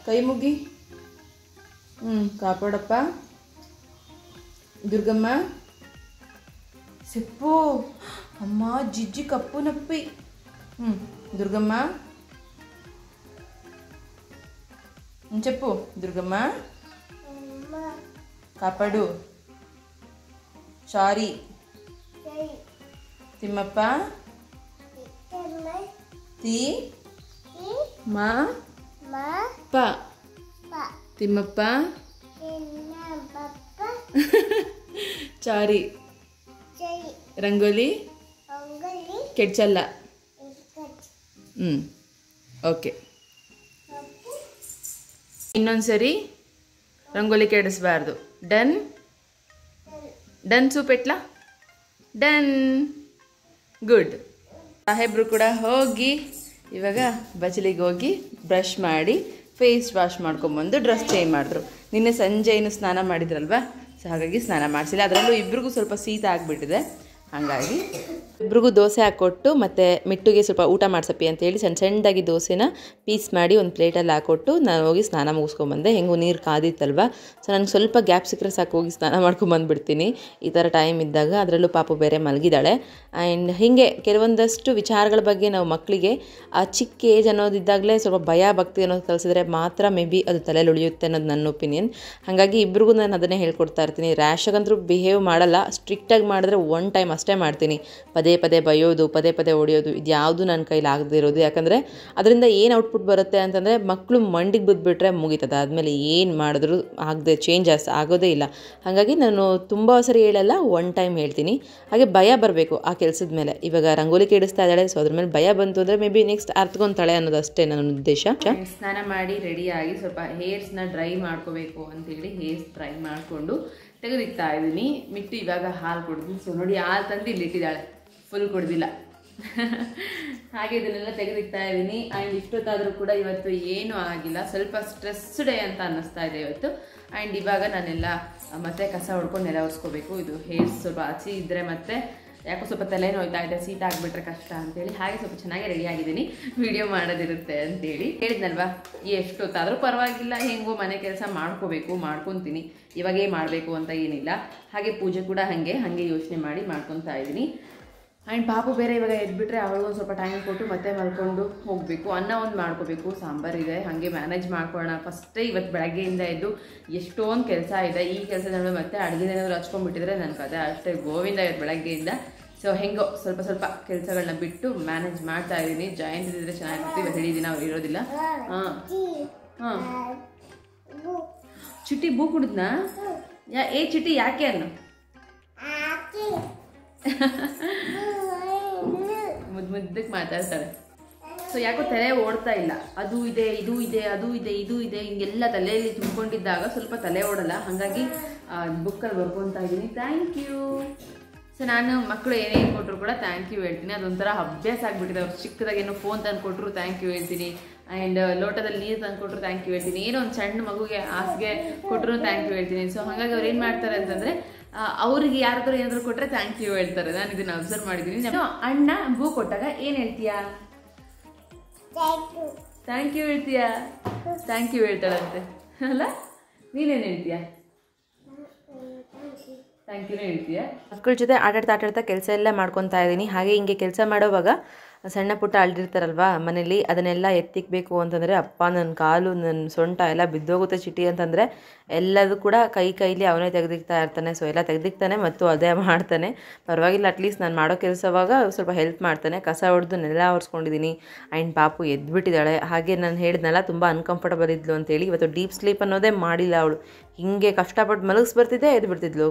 ಕೈ ಮುಗಿ. ಕಾಪಾಡಪ್ಪ. ದುರ್ಗಮ್ಮ, ಸಿಪ್ಪು, ಅಮ್ಮ ಜಿಜ್ಜಿ ಕಪ್ಪು ನಪ್ಪಿ. ದುರ್ಗಮ್ಮ, చెప్పు. దుర్గమ్మ, కాపాడు. సారీ. తిమ్మప్ప, తి మా ప. తిమ్మప్ప, సారీ. ರಂಗೋಲಿ ಕೆಡ್ಸಲ್ಲ. ಓಕೆ, ಇನ್ನೊಂದ್ಸರಿ ರಂಗೋಲಿ ಕೆಡಿಸ್ಬಾರ್ದು. ಡನ್ ಸೂಪೆಟ್ಲಾ? ಡನ್. ಗುಡ್. ಸಾಹೇಬ್ರು ಕೂಡ ಹೋಗಿ ಇವಾಗ ಬಚ್ಚಲಿಗೆ ಹೋಗಿ ಬ್ರಷ್ ಮಾಡಿ ಫೇಸ್ ವಾಶ್ ಮಾಡ್ಕೊಂಬಂದು ಡ್ರೆಸ್ ಚೇಂಜ್ ಮಾಡಿದ್ರು. ನಿನ್ನೆ ಸಂಜೆ ಏನು ಸ್ನಾನ ಮಾಡಿದ್ರಲ್ವ, ಸೊ ಹಾಗಾಗಿ ಸ್ನಾನ ಮಾಡಿಸಿಲ್ಲ. ಅದರಲ್ಲೂ ಇಬ್ರಿಗೂ ಸ್ವಲ್ಪ ಶೀತ ಆಗಿಬಿಟ್ಟಿದೆ. ಹಾಗಾಗಿ ಇಬ್ರಿಗೂ ದೋಸೆ ಹಾಕ್ಕೊಟ್ಟು ಮತ್ತು ಮಿಟ್ಟುಗೆ ಸ್ವಲ್ಪ ಊಟ ಮಾಡಿಸಪ್ಪಿ ಅಂತೇಳಿ ಸಣ್ಣ ಸಣ್ಣದಾಗಿ ದೋಸೆನ ಪೀಸ್ ಮಾಡಿ ಒಂದು ಪ್ಲೇಟಲ್ಲಿ ಹಾಕ್ಕೊಟ್ಟು ನಾನು ಹೋಗಿ ಸ್ನಾನ ಮುಗಿಸ್ಕೊಂಬಂದೆ. ಹೆಂಗೂ ನೀರು ಕಾದಿತ್ತಲ್ವ, ಸೊ ನನಗೆ ಸ್ವಲ್ಪ ಗ್ಯಾಪ್ ಸಿಕ್ಕರೆ ಸಾಕು ಹೋಗಿ ಸ್ನಾನ ಮಾಡ್ಕೊಂಬಂದುಬಿಡ್ತೀನಿ ಈ ಥರ ಟೈಮ್ ಇದ್ದಾಗ. ಅದರಲ್ಲೂ ಪಾಪು ಬೇರೆ ಮಲಗಿದ್ದಾಳೆ. ಆ್ಯಂಡ್ ಹೀಗೆ ಕೆಲವೊಂದಷ್ಟು ವಿಚಾರಗಳ ಬಗ್ಗೆ ನಾವು ಮಕ್ಕಳಿಗೆ ಆ ಚಿಕ್ಕ ಏಜ್ ಅನ್ನೋದಿದ್ದಾಗಲೇ ಸ್ವಲ್ಪ ಭಯ ಭಕ್ತಿ ಅನ್ನೋದು ಕಲಿಸಿದ್ರೆ ಮಾತ್ರ ಮೇ ಬಿ ಅದು ತಲೆಯಲ್ಲಿ ಉಳಿಯುತ್ತೆ ಅನ್ನೋದು ನನ್ನ ಒಪಿನಿಯನ್. ಹಾಗಾಗಿ ಇಬ್ರಿಗೂ ನಾನು ಅದನ್ನೇ ಹೇಳ್ಕೊಡ್ತಾ ಇರ್ತೀನಿ. ರ್ಯಾಶಾಗಂತೂ ಬಿಹೇವ್ ಮಾಡಲ್ಲ, ಸ್ಟ್ರಿಕ್ಟಾಗಿ ಮಾಡಿದ್ರೆ ಒನ್ ಟೈಮ್ ಅಷ್ಟೇ ಮಾಡ್ತೀನಿ. ಪದೇ ಪದೇ ಬೈಯೋದು, ಪದೇ ಪದೇ ಹೊಡೆಯೋದು ಇದು ಯಾವುದು ನನ್ನ ಕೈಲಿ ಆಗದೇ ಇರೋದು. ಯಾಕಂದರೆ ಅದರಿಂದ ಏನು ಔಟ್ಪುಟ್ ಬರುತ್ತೆ ಅಂತಂದರೆ ಮಕ್ಕಳು ಮಂಡಿಗೆ ಬಿದ್ದುಬಿಟ್ರೆ ಮುಗೀತದೆ, ಆದಮೇಲೆ ಏನು ಮಾಡಿದ್ರು ಆಗದೆ ಚೇಂಜಸ್ ಆಗೋದೇ ಇಲ್ಲ. ಹಾಗಾಗಿ ನಾನು ತುಂಬ ಸರಿ ಹೇಳಲ್ಲ, ಒನ್ ಟೈಮ್ ಹೇಳ್ತೀನಿ. ಹಾಗೆ ಭಯ ಬರಬೇಕು ಆ ಕೆಲಸದ ಮೇಲೆ. ಇವಾಗ ರಂಗೋಲಿ ಕೆಡಿಸ್ತಾ ಇದ್ದಾಳೆ, ಸೊ ಅದ್ರ ಮೇಲೆ ಭಯ ಬಂತು ಅಂದರೆ ಮೇ ಬಿ ನೆಕ್ಸ್ಟ್ ಅರ್ಥಗೊಂತಾಳೆ ಅನ್ನೋದು ಅಷ್ಟೇ ನನ್ನ ಉದ್ದೇಶ. ಸ್ನಾನ ಮಾಡಿ ರೆಡಿಯಾಗಿ ಸ್ವಲ್ಪ ಹೇರ್ಸ್ನ ಡ್ರೈ ಮಾಡ್ಕೋಬೇಕು ಅಂತೇಳಿ ಹೇರ್ಸ್ ಡ್ರೈ ಮಾಡಿಕೊಂಡು ತೆಗೆದಿಕ್ತಾ ಇದ್ದೀನಿ. ಮಿಟ್ಟು ಇವಾಗ ಹಾಲು ಕುಡಿದ್ವಿ. ಸೊ ನೋಡಿ, ಹಾಲು ತಂದು ಇಲ್ಲಿ ಇಟ್ಟಿದ್ದಾಳೆ, ಫುಲ್ ಕುಡ್ದಿಲ್ಲ. ಹಾಗೆ ಇದನ್ನೆಲ್ಲ ತೆಗೆದಿಕ್ತಾ ಇದ್ದೀನಿ. ಆ್ಯಂಡ್ ಇಷ್ಟೊತ್ತಾದರೂ ಕೂಡ ಇವತ್ತು ಏನೂ ಆಗಿಲ್ಲ, ಸ್ವಲ್ಪ ಸ್ಟ್ರೆಸ್ ಡೇ ಅಂತ ಅನ್ನಿಸ್ತಾ ಇದೆ ಇವತ್ತು. ಆ್ಯಂಡ್ ಇವಾಗ ನಾನೆಲ್ಲ ಮತ್ತೆ ಕಸ ಹೊಡ್ಕೊಂಡು ನೆಲ ಒರೆಸ್ಕೋಬೇಕು. ಇದು ಹೇರ್ಸ್ ಸ್ವಲ್ಪ ಹಸಿ ಇದ್ದರೆ ಮತ್ತೆ ಯಾಕೋ ಸ್ವಲ್ಪ ತಲೆ ನೋಯ್ತಾ ಇದೆ, ಸೀಟ್ ಆಗಿಬಿಟ್ರೆ ಕಷ್ಟ ಅಂತೇಳಿ ಹಾಗೆ ಸ್ವಲ್ಪ ಚೆನ್ನಾಗಿ ರೆಡಿ ಆಗಿದ್ದೀನಿ, ವಿಡಿಯೋ ಮಾಡೋದಿರುತ್ತೆ ಅಂತೇಳಿ ಹೇಳಿದ್ನಲ್ವಾ. ಎಷ್ಟೊತ್ತಾದರೂ ಪರವಾಗಿಲ್ಲ, ಹೆಂಗೋ ಮನೆ ಕೆಲಸ ಮಾಡ್ಕೊತೀನಿ. ಇವಾಗೇ ಮಾಡಬೇಕು ಅಂತ ಏನಿಲ್ಲ. ಹಾಗೆ ಪೂಜೆ ಕೂಡ ಹಾಗೆ ಯೋಚನೆ ಮಾಡಿ ಮಾಡ್ಕೊತಾ ಇದ್ದೀನಿ. ಆ್ಯಂಡ್ ಪಾಪು ಬೇರೆ ಇವಾಗ ಎದ್ಬಿಟ್ರೆ ಅವಳಿಗೊಂದು ಸ್ವಲ್ಪ ಟೈಮ್ ಕೊಟ್ಟು ಮತ್ತೆ ಮಲ್ಕೊಂಡು ಹೋಗಬೇಕು. ಅನ್ನ ಒಂದು ಮಾಡ್ಕೋಬೇಕು, ಸಾಂಬಾರಿದೆ, ಹಾಗೆ ಮ್ಯಾನೇಜ್ ಮಾಡ್ಕೊಳ್ಳೋಣ. ಫಸ್ಟೇ ಇವತ್ತು ಬೆಳಗ್ಗೆಯಿಂದ ಎದ್ದು ಎಷ್ಟೊಂದು ಕೆಲಸ ಇದೆ. ಈ ಕೆಲಸ ನಡುವೆ ಮತ್ತೆ ಅಡುಗೆದೇನಾದ್ರು ಹಚ್ಕೊಂಡ್ಬಿಟ್ಟಿದ್ರೆ ನನ್ನ ಕತೆ ಅಷ್ಟೇ ಗೋವಿಂದ ಇವತ್ತು ಬೆಳಗ್ಗೆಯಿಂದ. ಸೊ ಹೆಂಗೋ ಸ್ವಲ್ಪ ಕೆಲಸಗಳನ್ನ ಬಿಟ್ಟು ಮ್ಯಾನೇಜ್ ಮಾಡ್ತಾ ಇದ್ದೀನಿ. ಜಾಯಿಂಟ್ ಇದ್ದಿದ್ರೆ ಚೆನ್ನಾಗಿರ್ತೀವಿ, ಇವತ್ತು ಇಡೀ ದಿನ ಅವ್ರು ಇರೋದಿಲ್ಲ. ಹಾಂ ಚಿಟ್ಟಿ ಬೂ ಕುಡಿದ್ನಾ? ಚಿಟ್ಟಿ ಯಾಕೆ ಅನ್ನು ಮುದ್ದಕ್ಕೆ ಮಾತಾಡ್ತಾಳೆ. ಸೊ ಯಾಕೋ ತಲೆ ಓಡ್ತಾ ಇಲ್ಲ. ಅದು ಇದೆ, ಇದು ಇದೆ, ಅದು ಇದೆ, ಇದು ಇದೆ, ಹಿಂಗೆಲ್ಲ ತಲೆಯಲ್ಲಿ ತುಂಬಿಕೊಂಡಿದ್ದಾಗ ಸ್ವಲ್ಪ ತಲೆ ಓಡಲ್ಲ. ಹಾಗಾಗಿ ಬುಕ್ಕಲ್ಲಿ ಬರ್ಕೊತಾ ಇದ್ದೀನಿ. Thank you. ಸೊ ನಾನು ಮಕ್ಕಳು ಏನೇನು ಕೊಟ್ಟರು ಕೂಡ ಥ್ಯಾಂಕ್ ಯು ಹೇಳ್ತೀನಿ. ಅದೊಂಥರ ಅಭ್ಯಾಸ ಆಗಿಬಿಟ್ಟಿದೆ. ಅವ್ರು ಚಿಕ್ಕದಾಗೇನೋ ಫೋನ್ ತಂದು ಕೊಟ್ಟರು ಥ್ಯಾಂಕ್ ಯು ಹೇಳ್ತೀನಿ. ಆ್ಯಂಡ್ ಲೋಟದಲ್ಲಿ ನೀರು ತಂದು ಕೊಟ್ಟರು ಥ್ಯಾಂಕ್ ಯು ಹೇಳ್ತೀನಿ. ಏನೋ ಒಂದು ಸಣ್ಣ ಮಗುಗೆ ಹಾಸಿಗೆ ಕೊಟ್ಟರು ಥ್ಯಾಂಕ್ ಯು ಹೇಳ್ತೀನಿ. ಸೊ ಹಾಗಾಗಿ ಅವ್ರು ಏನು ಮಾಡ್ತಾರೆ ಅಂತಂದರೆ ಅವ್ರಿಗೆ ಯಾರಾದ್ರೂ ಏನಾದ್ರು ಕೊಟ್ಟರೆ ಥ್ಯಾಂಕ್ ಯು ಹೇಳ್ತಾರೆ. ನಾನು ಇದನ್ನ ಅಬ್ಸರ್ವ್ ಮಾಡಿದ್ದೀನಿ. ಅಣ್ಣ ಬೂ ಕೊಟ್ಟಾಗ ಏನು ಹೇಳ್ತೀಯಾ? ಥ್ಯಾಂಕ್ ಯು ಹೇಳ್ತೀಯಾ? ಥ್ಯಾಂಕ್ ಯು ಹೇಳ್ತಾಳಂತೆ ಅಲ್ಲ? ನೀನೇನು ಹೇಳ್ತೀಯಾ? ಥ್ಯಾಂಕ್ ಯುನೇ ಹೇಳ್ತೀಯಾ? ಮಕ್ಕಳ ಜೊತೆ ಆಟಾಡ್ತಾ ಕೆಲಸ ಎಲ್ಲ ಮಾಡ್ಕೊತಾ ಇದ್ದೀನಿ. ಹಾಗೆ ಹಿಂಗೆ ಕೆಲಸ ಮಾಡೋವಾಗ ಸಣ್ಣ ಪುಟ್ಟ ಅಳ್ದಿರ್ತಾರಲ್ವ ಮನೇಲಿ, ಅದನ್ನೆಲ್ಲ ಎತ್ತಿಕ್ಬೇಕು ಅಂತಂದರೆ ಅಪ್ಪ ನನ್ನ ಕಾಲು ನನ್ನ ಸೊಂಟ ಎಲ್ಲ ಬಿದ್ದೋಗುತ್ತೆ ಚಿಟ್ಟಿ ಅಂತಂದರೆ ಎಲ್ಲದೂ ಕೂಡ ಕೈಲಿ ಅವನೇ ತೆಗೆದಿಕ್ತಾ ಇರ್ತಾನೆ. ಸೊ ಎಲ್ಲ ತೆಗೆದಿಕ್ತಾನೆ ಮತ್ತು ಅದೇ ಮಾಡ್ತಾನೆ. ಪರವಾಗಿಲ್ಲ, ಅಟ್ಲೀಸ್ಟ್ ನಾನು ಮಾಡೋ ಕೆಲಸವಾಗ ಸ್ವಲ್ಪ ಹೆಲ್ಪ್ ಮಾಡ್ತಾನೆ. ಕಸ ಹೊಡೆದು ನೆಲ ಒರೆಸ್ಕೊಂಡಿದ್ದೀನಿ. ಆ್ಯಂಡ್ ಪಾಪು ಎದ್ಬಿಟ್ಟಿದ್ದಾಳೆ. ಹಾಗೆ ನಾನು ಹೇಳಿದ್ನಲ್ಲ ತುಂಬ ಅನ್ಕಂಫರ್ಟಬಲ್ ಇದ್ಲು ಅಂತೇಳಿ. ಇವತ್ತು ಡೀಪ್ ಸ್ಲೀಪ್ ಅನ್ನೋದೇ ಮಾಡಿಲ್ಲ ಅವಳು. ಹಿಂಗೆ ಕಷ್ಟಪಟ್ಟು ಮಲಗಿಸ್ಬರ್ತಿದ್ದೆ ಎದ್ಬಿಡ್ತಿದ್ಲು,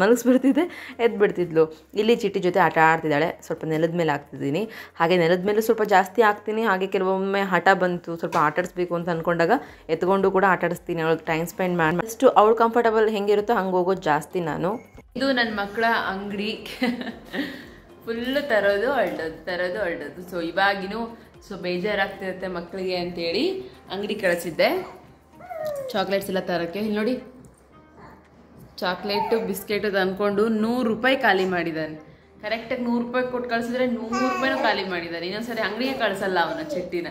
ಮಲಗಿಸ್ಬಿಡ್ತಿದ್ದೆ ಎದ್ಬಿಡ್ತಿದ್ಲು. ಇಲ್ಲಿ ಚಿಟ್ಟಿ ಜೊತೆ ಆಟ ಆಡ್ತಿದ್ದಾಳೆ. ಸ್ವಲ್ಪ ನೆಲದ ಮೇಲೆ ಹಾಕ್ತಿದ್ದೀನಿ. ಹಾಗೆ ನೆಲದ ಮೇಲೆ ಸ್ವಲ್ಪ ಜಾಸ್ತಿ ಹಾಕ್ತೀನಿ. ಹಾಗೆ ಕೆಲವೊಮ್ಮೆ ಹಠ ಬಂತು ಸ್ವಲ್ಪ ಆಟಾಡಿಸ್ಬೇಕು ಅಂತ ಅಂದ್ಕೊಂಡಾಗ ಎತ್ಕೊಂಡು ಕೂಡ ಆಟಾಡಿಸ್ತೀನಿ. ಅವಳಿಗೆ ಟೈಮ್ ಸ್ಪೆಂಡ್ ಮಾಡಿ ಅಷ್ಟು ಅವಳು ಕಂಫರ್ಟಬಲ್ ಹೆಂಗಿರುತ್ತೋ ಹಂಗೆ ಹೋಗೋದು ಜಾಸ್ತಿ ನಾನು. ಇದು ನನ್ನ ಮಕ್ಕಳ ಅಂಗಡಿ. ಫುಲ್ಲು ತರೋದು ಹೊರಡೋದು. ಸೊ ಇವಾಗಿನೂ ಬೇಜಾರಾಗ್ತಿರುತ್ತೆ ಮಕ್ಕಳಿಗೆ ಅಂತೇಳಿ ಅಂಗಡಿ ಕಳಿಸಿದ್ದೆ ಚಾಕ್ಲೇಟ್ಸ್ ಎಲ್ಲ ತರೋಕ್ಕೆ. ಇಲ್ಲಿ ನೋಡಿ, ಚಾಕ್ಲೇಟು ಬಿಸ್ಕೆಟು ತಂದ್ಕೊಂಡು 100 ರೂಪಾಯಿ ಖಾಲಿ ಮಾಡಿದ್ದಾನೆ. ಕರೆಕ್ಟಾಗಿ 100 ರೂಪಾಯಿ ಕೊಟ್ಟು ಕಳಿಸಿದ್ರೆ 100 ರೂಪಾಯಿನೂ ಖಾಲಿ ಮಾಡಿದ್ದಾನೆ. ಇನ್ನೊಂದ್ಸರಿ ಅಂಗಡಿಗೆ ಕಳಿಸಲ್ಲ ಅವನ ಚಿಟ್ಟಿನ.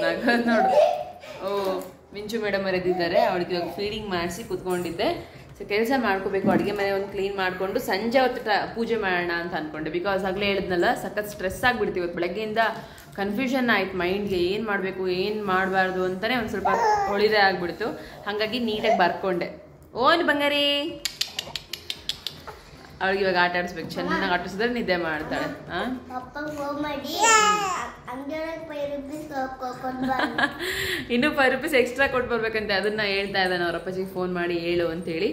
ನಗದ್ ನೋಡು. ಮಿಂಚು ಮೇಡಮ್ ಅವರಿದ್ದಾರೆ, ಅವಳಿಗೆ ಇವಾಗ ಫೀಡಿಂಗ್ ಮಾಡಿಸಿ ಕೂತ್ಕೊಂಡಿದ್ದೆ. ಸೊ ಕೆಲಸ ಮಾಡ್ಕೋಬೇಕು, ಅಡುಗೆ ಮನೆ ಒಂದು ಕ್ಲೀನ್ ಮಾಡಿಕೊಂಡು ಸಂಜೆ ಹೊತ್ತು ಪೂಜೆ ಮಾಡೋಣ ಅಂತ ಅಂದ್ಕೊಂಡೆ. ಬಿಕಾಸ್ ಆಗಲೇ ಹೇಳಿದ್ನಲ್ಲ, ಸಖತ್ ಸ್ಟ್ರೆಸ್ ಆಗಿಬಿಡ್ತೀವಿ. ಇವತ್ತು ಬೆಳಗ್ಗೆಯಿಂದ ಕನ್ಫ್ಯೂಷನ್ ಆಯ್ತು ಮೈಂಡ್ಗೆ, ಏನು ಮಾಡಬೇಕು ಏನು ಮಾಡಬಾರ್ದು ಅಂತಲೇ ಒಂದು ಸ್ವಲ್ಪ ಹೊಳಿದೆ ಆಗಿಬಿಡ್ತು. ಹಾಗಾಗಿ ನೀಟಾಗಿ ಬರ್ಕೊಂಡೆ. ಓನ್ ಬಂಗಾರಿ, ಅವಳಿಗೆ ಇವಾಗ ಆಟ ಆಡಿಸ್ಬೇಕು. ಚೆನ್ನಾಗಿ ಆಟಿಸಿದ್ರೆ ನಿದ್ದೆ ಮಾಡ್ತಾಳೆ. ಇನ್ನೂ 5 ರೂಪೀಸ್ ಎಕ್ಸ್ಟ್ರಾ ಕೊಟ್ಟು ಬರ್ಬೇಕಂತೆ. ಅದನ್ನ ಹೇಳ್ತಾ ಇದ್ದಾನೆ ಅವ್ರ ಅಪ್ಪಾಜಿಗೆ ಫೋನ್ ಮಾಡಿ ಹೇಳು ಅಂತೇಳಿ.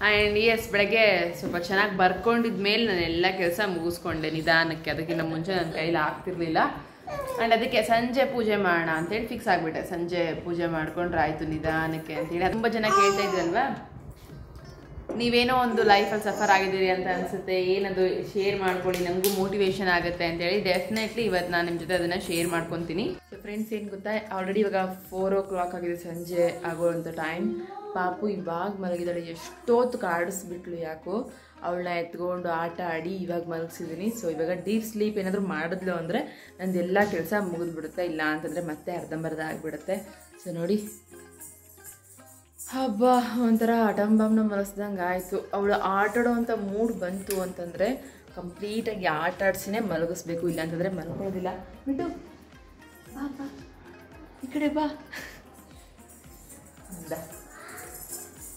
ಆ್ಯಂಡ್ ಎಸ್, ಬೆಳಗ್ಗೆ ಸ್ವಲ್ಪ ಚೆನ್ನಾಗಿ ಬರ್ಕೊಂಡಿದ್ಮೇಲೆ ನಾನು ಎಲ್ಲ ಕೆಲಸ ಮುಗಿಸ್ಕೊಂಡೆ ನಿಧಾನಕ್ಕೆ. ಅದಕ್ಕಿಂತ ಮುಂಚೆ ನನ್ನ ಕೈಲಿ ಆಗ್ತಿರ್ಲಿಲ್ಲ. ಆ್ಯಂಡ್ ಅದಕ್ಕೆ ಸಂಜೆ ಪೂಜೆ ಮಾಡೋಣ ಅಂತೇಳಿ ಫಿಕ್ಸ್ ಆಗಿಬಿಟ್ಟೆ. ಸಂಜೆ ಪೂಜೆ ಮಾಡ್ಕೊಂಡ್ರೆ ಆಯಿತು ನಿಧಾನಕ್ಕೆ ಅಂತೇಳಿ. ತುಂಬ ಜನ ಕೇಳ್ತಾ ಇದ್ರಲ್ವಾ, ನೀವೇನೋ ಒಂದು ಲೈಫಲ್ಲಿ ಸಫರ್ ಆಗಿದ್ದೀರಿ ಅಂತ ಅನಿಸುತ್ತೆ, ಏನದು ಶೇರ್ ಮಾಡ್ಕೊಳ್ಳಿ, ನನಗೂ ಮೋಟಿವೇಶನ್ ಆಗುತ್ತೆ ಅಂತೇಳಿ. ಡೆಫಿನೆಟ್ಲಿ ಇವತ್ತು ನಾನು ನಿಮ್ಮ ಜೊತೆ ಅದನ್ನು ಶೇರ್ ಮಾಡ್ಕೊತೀನಿ. ಸೊ ಫ್ರೆಂಡ್ಸ್, ಏನು ಗೊತ್ತಾ, ಆಲ್ರೆಡಿ ಇವಾಗ 4 o'clock ಆಗಿದೆ, ಸಂಜೆ ಆಗೋವಂಥ ಟೈಮ್. ಪಾಪು ಇವಾಗ ಮಲಗಿದ್ದಾಳೆ. ಎಷ್ಟೊತ್ತು ಕಾಡಿಸ್ಬಿಟ್ಲು ಯಾಕೋ. ಅವಳನ್ನ ಎತ್ಕೊಂಡು ಆಟ ಆಡಿ ಇವಾಗ ಮಲಗಿಸಿದ್ದೀನಿ. ಸೊ ಇವಾಗ ಡೀಪ್ ಸ್ಲೀಪ್ ಏನಾದರೂ ಮಾಡಿದ್ಲು ಅಂದರೆ ನಂದೆಲ್ಲ ಕೆಲಸ ಮುಗಿದ್ಬಿಡುತ್ತೆ, ಇಲ್ಲ ಅಂತಂದರೆ ಮತ್ತೆ ಅರ್ಧಂಬರ್ಧ ಆಗಿಬಿಡುತ್ತೆ. ಸೊ ನೋಡಿ, ಹಬ್ಬ ಒಂಥರ ಅಟಂಬಮ್ನ ಮಲಗಿಸ್ದಂಗೆ ಆಯಿತು. ಅವಳು ಆಟಾಡೋವಂಥ ಮೂಡ್ ಬಂತು ಅಂತಂದರೆ ಕಂಪ್ಲೀಟಾಗಿ ಆಟ ಆಡಿಸಿನೇ ಮಲಗಿಸ್ಬೇಕು, ಇಲ್ಲಾಂತಂದರೆ ಮಲ್ಕೊಳ್ಳೋದಿಲ್ಲ. ಬಿಟ್ಟು ಬಾ ಬಾ ಈ ಕಡೆ ಬಾ ಅಂದ.